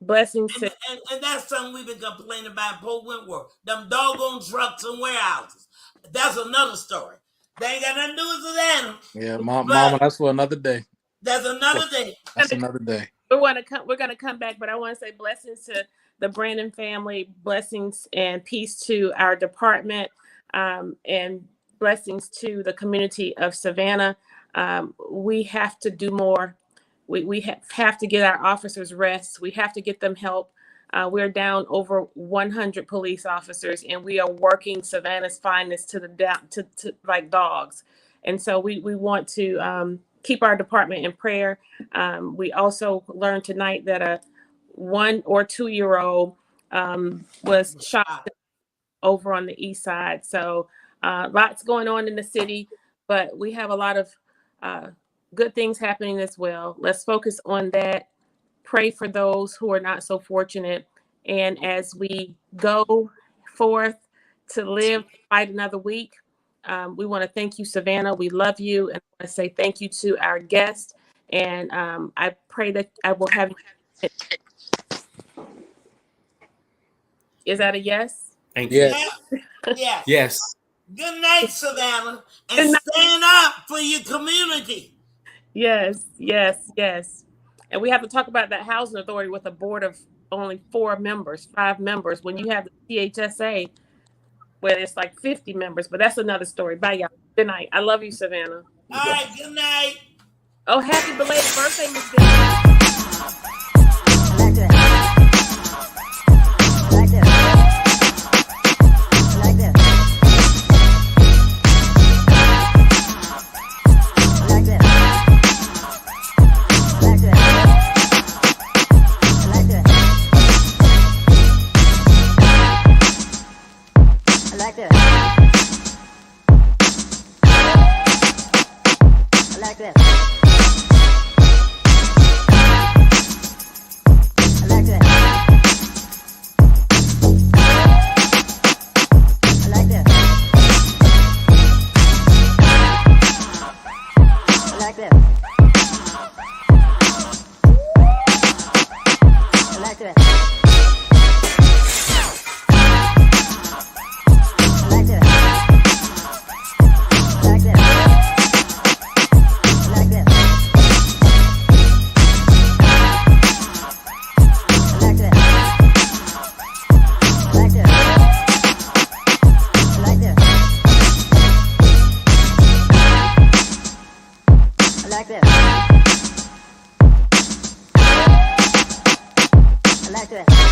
Blessings to and that's something we've been complaining about in Port Wentworth. Them doggone trucks and warehouses. That's another story. They ain't got nothing to do with Savannah. Yeah, Mama, that's for another day. That's another day. That's another day. We're gonna come back, but I want to say blessings to the Brandon family, blessings and peace to our department, and blessings to the community of Savannah. We have to do more. We have to get our officers rest. We have to get them help. We're down over 100 police officers, and we are working Savannah's finest to like dogs. And so we want to keep our department in prayer. We also learned tonight that a 1 or 2 year old was shot over on the east side. So lots going on in the city, but we have a lot of good things happening as well. Let's focus on that. Pray for those who are not so fortunate. And as we go forth to live, fight another week, we want to thank you, Savannah. We love you. And I want to say thank you to our guests. And I pray that I will have. Is that a yes? Thank you. Yes. Yes. Good night, Savannah. And stand up for your community. Yes. And we have to talk about that housing authority with a board of only 5 members, when you have the CHSA where it's like 50 members, but that's another story. Bye, y'all. Good night. I love you, Savannah. All right, good night. Oh, happy belated birthday, Miss Dana. Like this. like this. I like this.